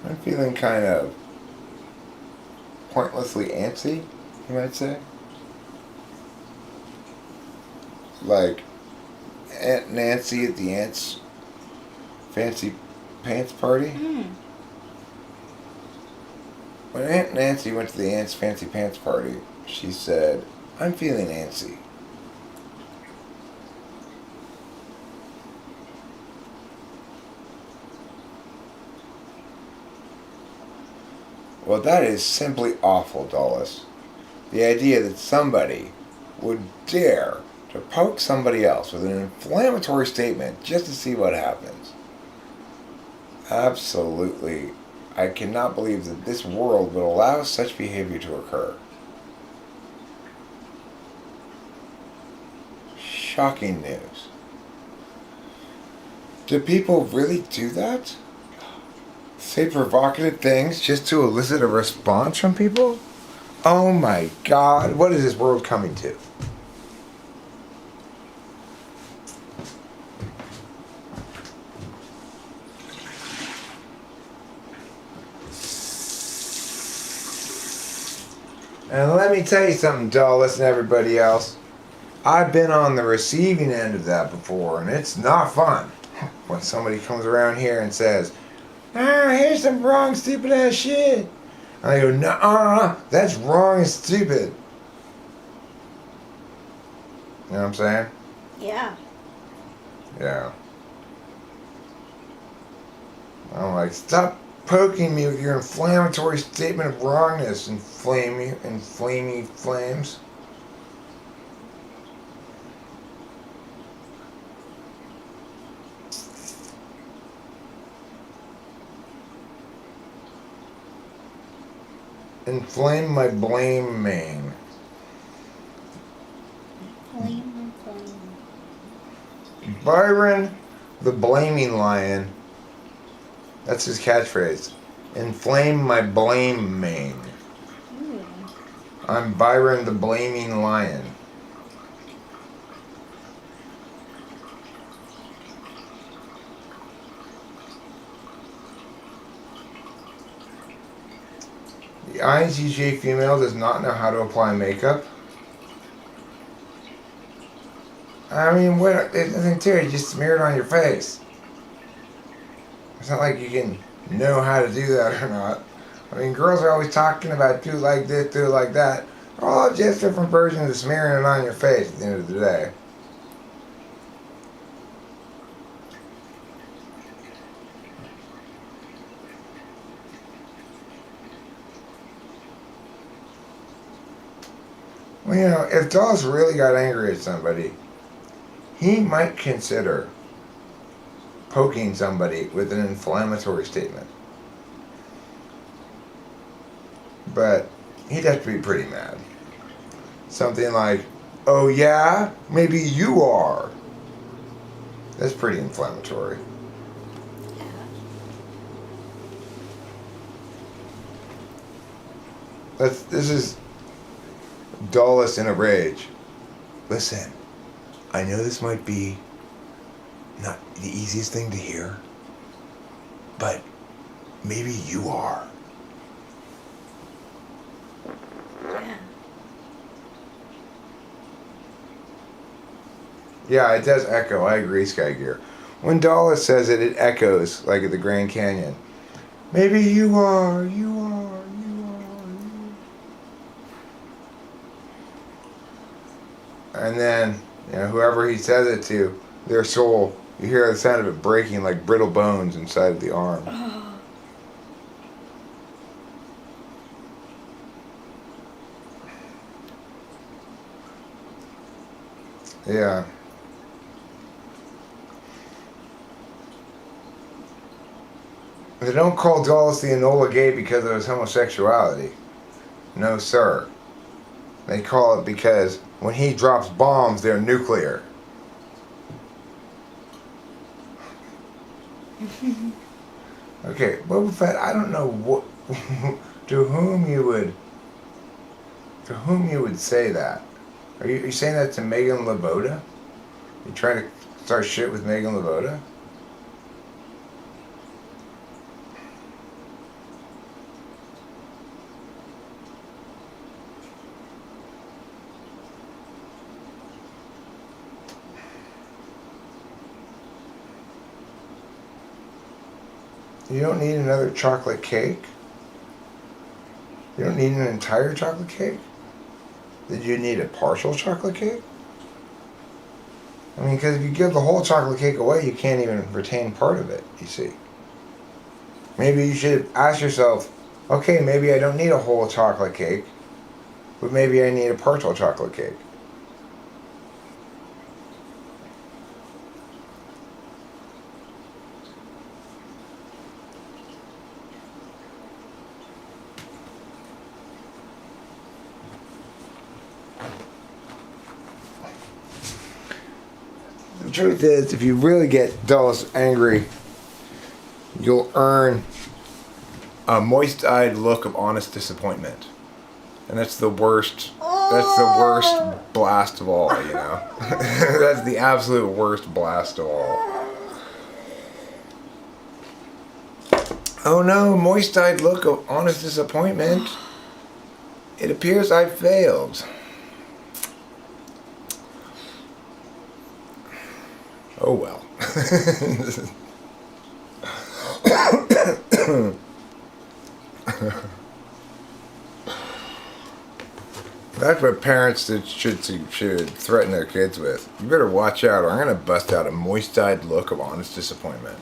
I'm feeling kind of pointlessly antsy, you might say. Like Aunt Nancy at the Aunt's fancy pants party. When Aunt Nancy went to the Aunt's fancy pants party, she said, "I'm feeling antsy." Well, that is simply awful, Dulles. The idea that somebody would dare to poke somebody else with an inflammatory statement just to see what happens. Absolutely. I cannot believe that this world would allow such behavior to occur. Shocking news. Do people really do that? Say provocative things just to elicit a response from people? Oh my God, what is this world coming to? And let me tell you something, Dulles and everybody else. I've been on the receiving end of that before, and it's not fun when somebody comes around here and says, here's some wrong, stupid ass shit. And I go, nah, that's wrong and stupid. You know what I'm saying? Yeah. Yeah. I'm like, stop poking me with your inflammatory statement of wrongness, inflamey flames. Inflame my blame mane. Flame. Byron, the blaming lion. That's his catchphrase. Inflame my blame mane. Ooh. I'm Byron, the blaming lion. The INTJ female does not know how to apply makeup. I mean, what? There's nothing to it. You just smear it on your face. It's not like you can know how to do that or not. I mean, girls are always talking about do it like this, do it like that. They're all just different versions of smearing it on your face at the end of the day. Well, you know, if Dawes really got angry at somebody, he might consider poking somebody with an inflammatory statement. But he'd have to be pretty mad. Something like, oh yeah, maybe you are. That's pretty inflammatory. This is Dulles in a rage. Listen, I know this might be not the easiest thing to hear, but maybe you are. Yeah. Yeah, it does echo. I agree, Sky Gear. When Dulles says it, it echoes like at the Grand Canyon. Maybe you are, you are, you are, you are. And then, you know, whoever he says it to, their soul, you hear the sound of it breaking like brittle bones inside of the arm. Yeah. They don't call Dulles the Enola Gay because of his homosexuality. No, sir. They call it because when he drops bombs, they're nuclear. Okay, Boba Fett, I don't know what to whom you would say that. Are you saying that to Megan Laboda? You trying to start shit with Megan Laboda? You don't need another chocolate cake? You don't need an entire chocolate cake? Did you need a partial chocolate cake? I mean, because if you give the whole chocolate cake away, you can't even retain part of it, you see. Maybe you should ask yourself, okay, maybe I don't need a whole chocolate cake, but maybe I need a partial chocolate cake. The truth is, if you really get Dulles angry, you'll earn a moist-eyed look of honest disappointment. And that's the worst blast of all, you know. That's the absolute worst blast of all. Oh no, moist-eyed look of honest disappointment. It appears I failed. Oh well. That's what parents should threaten their kids with. You better watch out, or I'm gonna bust out a moist-eyed look of honest disappointment.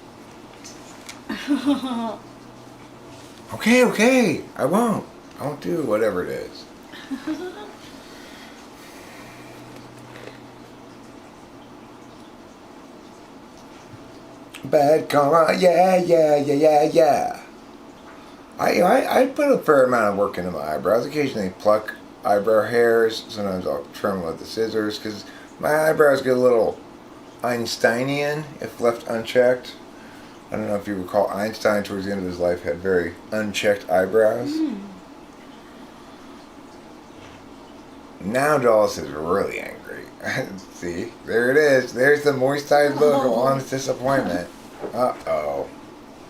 Okay, I won't. I won't do whatever it is. Bad karma, yeah. I put a fair amount of work into my eyebrows. Occasionally pluck eyebrow hairs. Sometimes I'll trim them with the scissors because my eyebrows get a little Einsteinian if left unchecked. I don't know if you recall, Einstein towards the end of his life had very unchecked eyebrows. Now Dallas is really angry. See, there it is. There's the moist-eyed look of honest disappointment. Uh-oh.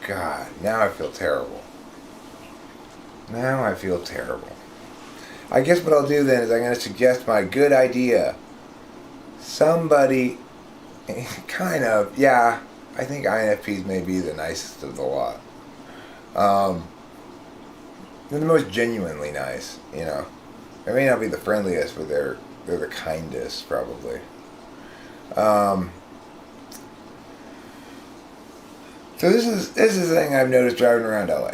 God, now I feel terrible. I guess what I'll do then is I'm going to suggest my good idea. Somebody, kind of, yeah, I think INFPs may be the nicest of the lot. They're the most genuinely nice, you know. They may not be the friendliest, but they're the kindest, probably. So this is the thing I've noticed driving around LA.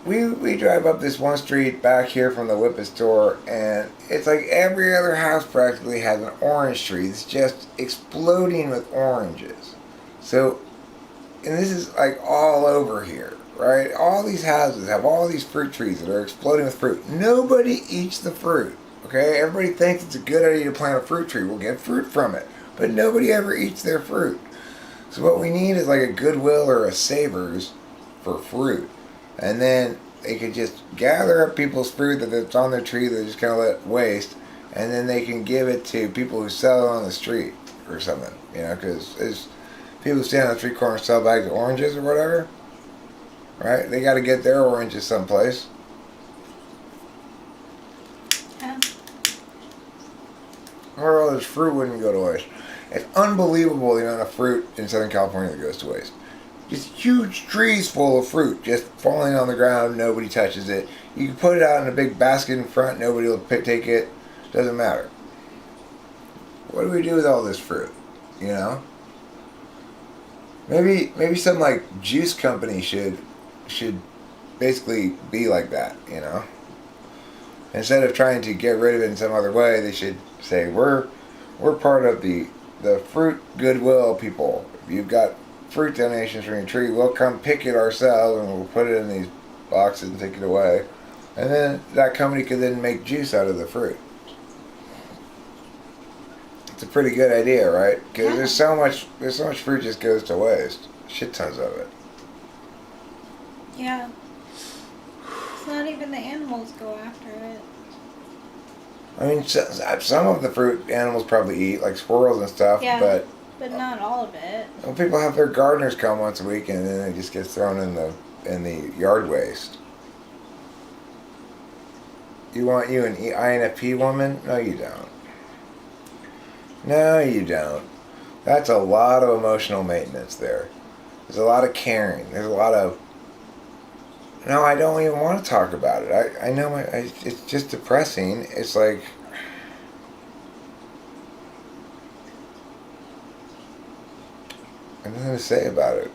We drive up this one street back here from the Whippet store, and it's like every other house practically has an orange tree. It's just exploding with oranges. So, and this is like all over here, right? All these houses have all these fruit trees that are exploding with fruit. Nobody eats the fruit, okay? Everybody thinks it's a good idea to plant a fruit tree. We'll get fruit from it. But nobody ever eats their fruit. So what we need is like a Goodwill or a Savers for fruit. And then they could just gather up people's fruit that's on their tree that they just kind of let waste, and then they can give it to people who sell it on the street or something. You know, because there's people who stand on the street corner and sell bags of oranges or whatever, right? They got to get their oranges someplace. Yeah. Or all this fruit wouldn't go to waste. It's unbelievable the amount of fruit in Southern California that goes to waste. Just huge trees full of fruit just falling on the ground. Nobody touches it. You can put it out in a big basket in front. Nobody will take it. Doesn't matter. What do we do with all this fruit? You know? Maybe some like juice company should basically be like that. You know? Instead of trying to get rid of it in some other way, they should say we're part of the fruit goodwill people. If you've got fruit donations from your tree, we'll come pick it ourselves and we'll put it in these boxes and take it away, and then that company could then make juice out of the fruit. It's a pretty good idea, right? Because Yeah. there's so much fruit just goes to waste. Shit tons of it. Yeah. It's not even the animals go after it. I mean, some of the fruit animals probably eat, like squirrels and stuff, Yeah. but But not all of it. well, people have their gardeners come once a week, and then it just gets thrown in the yard waste. You want you an INFP woman? No, you don't. No, you don't. That's a lot of emotional maintenance there. There's a lot of caring. There's a lot of. No, I don't even want to talk about it. I know it's just depressing. It's like. I have nothing to say about it.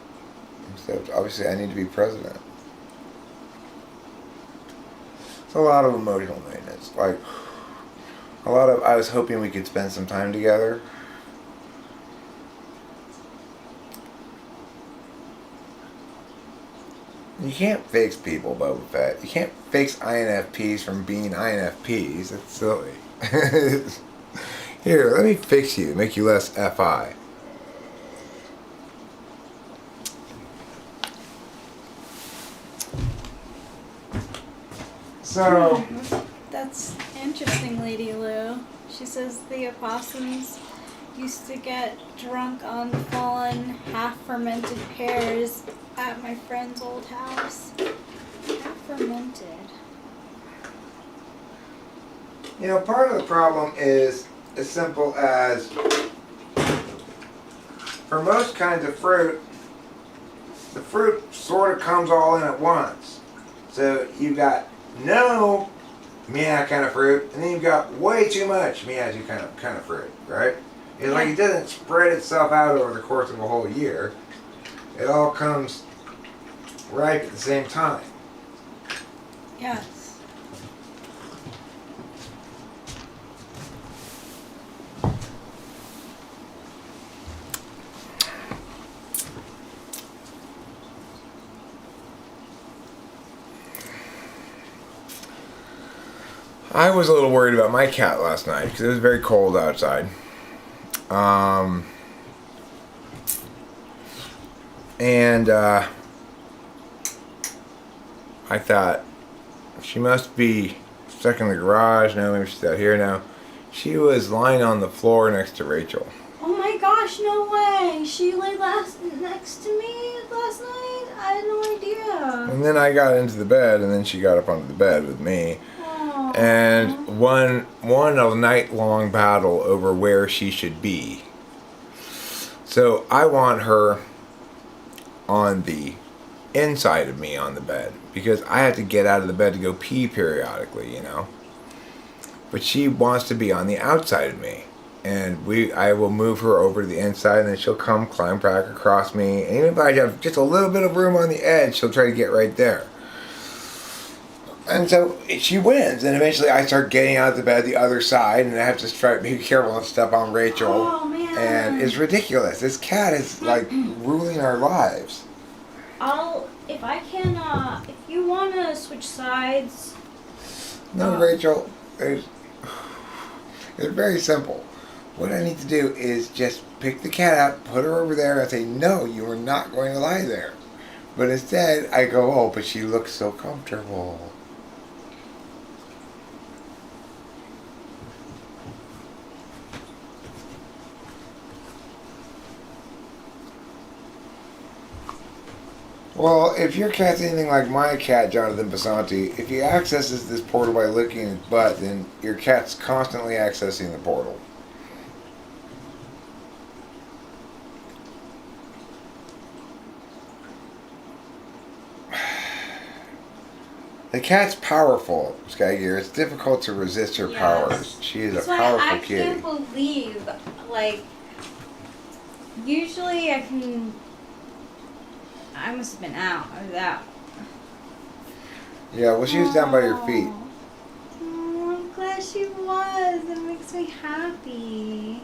Except obviously I need to be president. It's a lot of emotional maintenance. Like I was hoping we could spend some time together. You can't fix people, Boba Fett. You can't fix INFPs from being INFPs. That's silly. Here, let me fix you, make you less FI. So, That's interesting, Lady Lou. She says the opossums used to get drunk on fallen, half-fermented pears at my friend's old house. Half-fermented. Part of the problem is as simple as for most kinds of fruit, the fruit sort of comes all in at once. So you've got no meow kind of fruit, and then you've got way too much meow kind of fruit, right? It's like it doesn't spread itself out over the course of a whole year. It all comes ripe at the same time. Yes. I was a little worried about my cat last night because it was very cold outside. And I thought she must be stuck in the garage. No, maybe she's out here now. She was lying on the floor next to Rachel. Oh my gosh, no way. She lay next to me last night? I had no idea. And then I got into the bed, and then she got up onto the bed with me. Aww. And won a night-long battle over where she should be. So I want her on the inside of me on the bed because I have to get out of the bed to go pee periodically, But she wants to be on the outside of me. And I will move her over to the inside, and then she'll climb back across me. And even if I have just a little bit of room on the edge, she'll try to get right there. And so she wins, and eventually I start getting out of the bed the other side, and I have to try to be careful not to step on Rachel. Oh, man. And it's ridiculous. This cat is like ruling our lives. If you want to switch sides. No, Rachel, it's very simple. What I need to do is just pick the cat up, put her over there, and say, no, you are not going to lie there. But instead, I go, oh, but she looks so comfortable. Well, if your cat's anything like my cat, Jonathan Basanti, if he accesses this portal by licking his butt, then your cat's constantly accessing the portal. The cat's powerful, Skygear. It's difficult to resist her powers. She is a powerful kitty. I can't believe, usually I must have been out. I was out. Yeah, well, she was down by your feet. Oh, I'm glad she was. It makes me happy.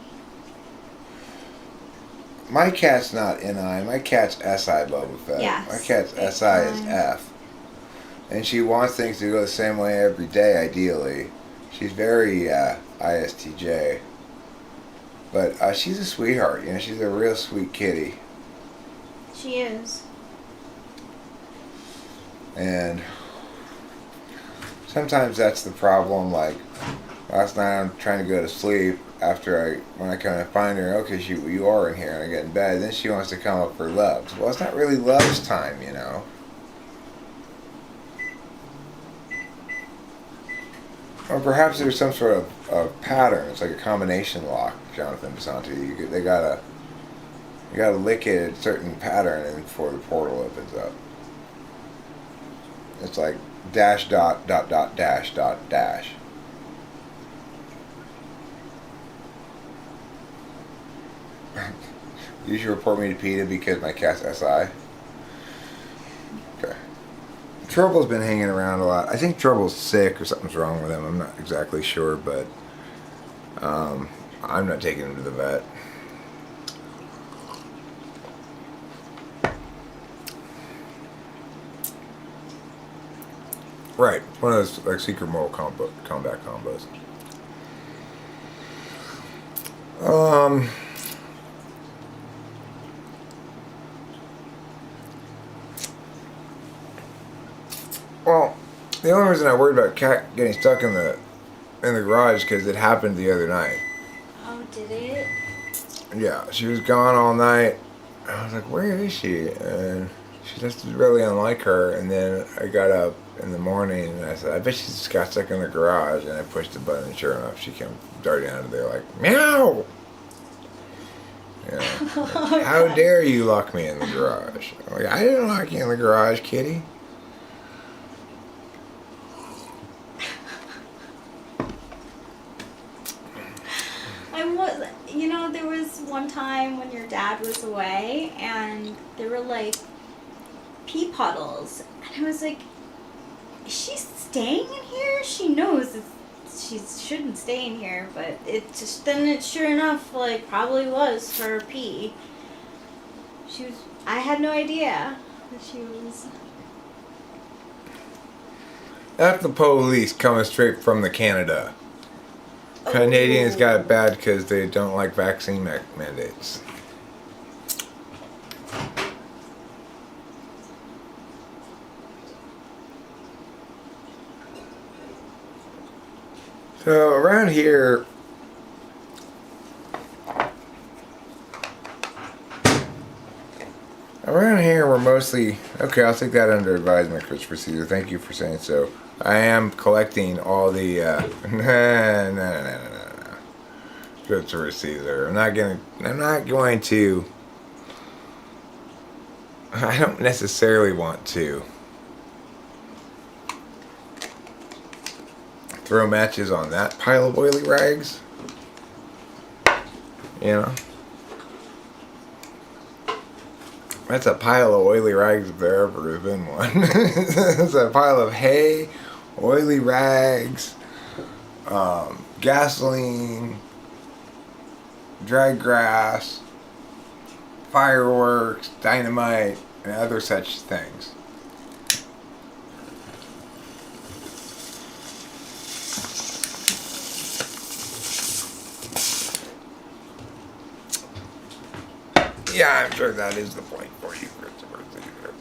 My cat's not NI. My cat's SI Boba Fett. Yes, My cat's SI is F. And she wants things to go the same way every day, ideally. She's very ISTJ. But she's a sweetheart. She's a real sweet kitty. She is. And sometimes that's the problem. Like last night, I'm trying to go to sleep. When I kind of find her, okay, you are in here, and I get in bed. Then she wants to come up for loves. Well, it's not really loves time, Or perhaps there's some sort of pattern. It's like a combination lock, Jonathan Basanti. You gotta lick it at a certain pattern and before the portal opens up. It's like dash dot dot dot dash dot dash. You should report me to PETA because my cat's SI. Okay. Trouble's been hanging around a lot. I think Trouble's sick or something's wrong with him. I'm not exactly sure, but I'm not taking him to the vet. Right. One of those like secret moral combat combos. Well, the only reason I worried about cat getting stuck in the garage is because it happened the other night. Oh, did it? Yeah, she was gone all night. I was like, where is she? And She just really unlike her. And then I got up in the morning and I said, I bet she just got stuck in the garage. And I pushed the button, and sure enough, she came darting out of there like, meow! You know, like, how dare you lock me in the garage? I'm like, I didn't lock you in the garage, kitty. There was one time when your dad was away and there were like pee puddles. And I was like, is she staying in here? She knows she shouldn't stay in here, but it sure enough like probably was her pee. I had no idea that she was. That's the police coming straight from the Canada. Canadians got it bad because they don't like vaccine mandates. So around here, we're mostly okay. I'll take that under advisement, Christopher Caesar. Thank you for saying so. I am collecting all the no. Christopher Caesar. I'm not going to. I don't necessarily want to throw matches on that pile of oily rags. You know? That's a pile of oily rags if there ever has been one. It's a pile of hay, oily rags, gasoline, dried grass, fireworks, dynamite, and other such things. Yeah, I'm sure that is the point for you, Christopher Caesar.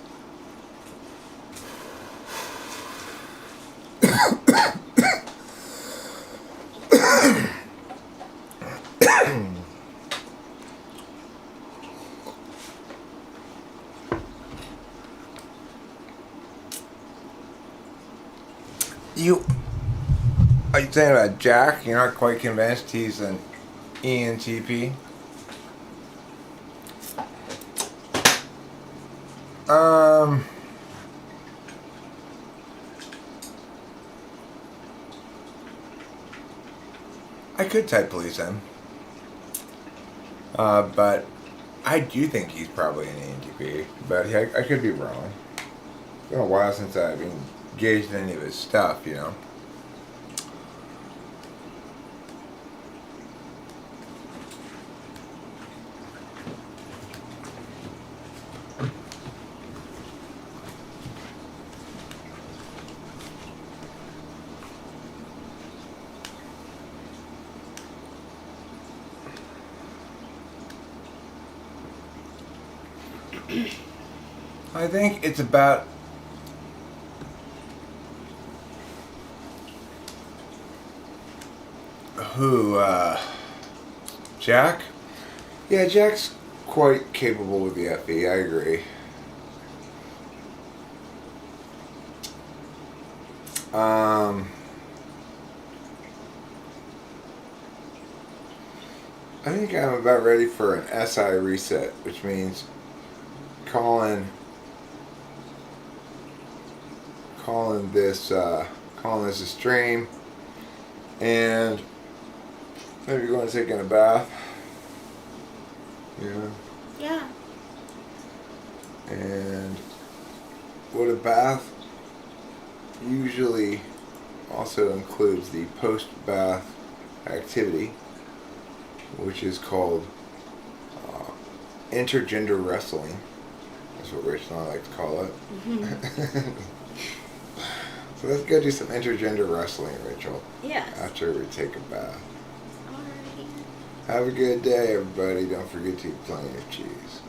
Are you saying about Jack? You're not quite convinced he's an ENTP? I could type police him. But I do think he's probably an ENTP. But I could be wrong. It's been a while since I've engaged in any of his stuff, you know. I think it's about Jack? Yeah, Jack's quite capable with the FE, I agree. I think I'm about ready for an SI reset, which means calling this a stream and maybe going to taking a bath. Yeah. And what a bath usually also includes the post-bath activity, which is called intergender wrestling. That's what Rich and I like to call it. So let's go do some intergender wrestling, Rachel. Yes. After we take a bath. Alrighty. Have a good day, everybody. Don't forget to eat plenty of cheese.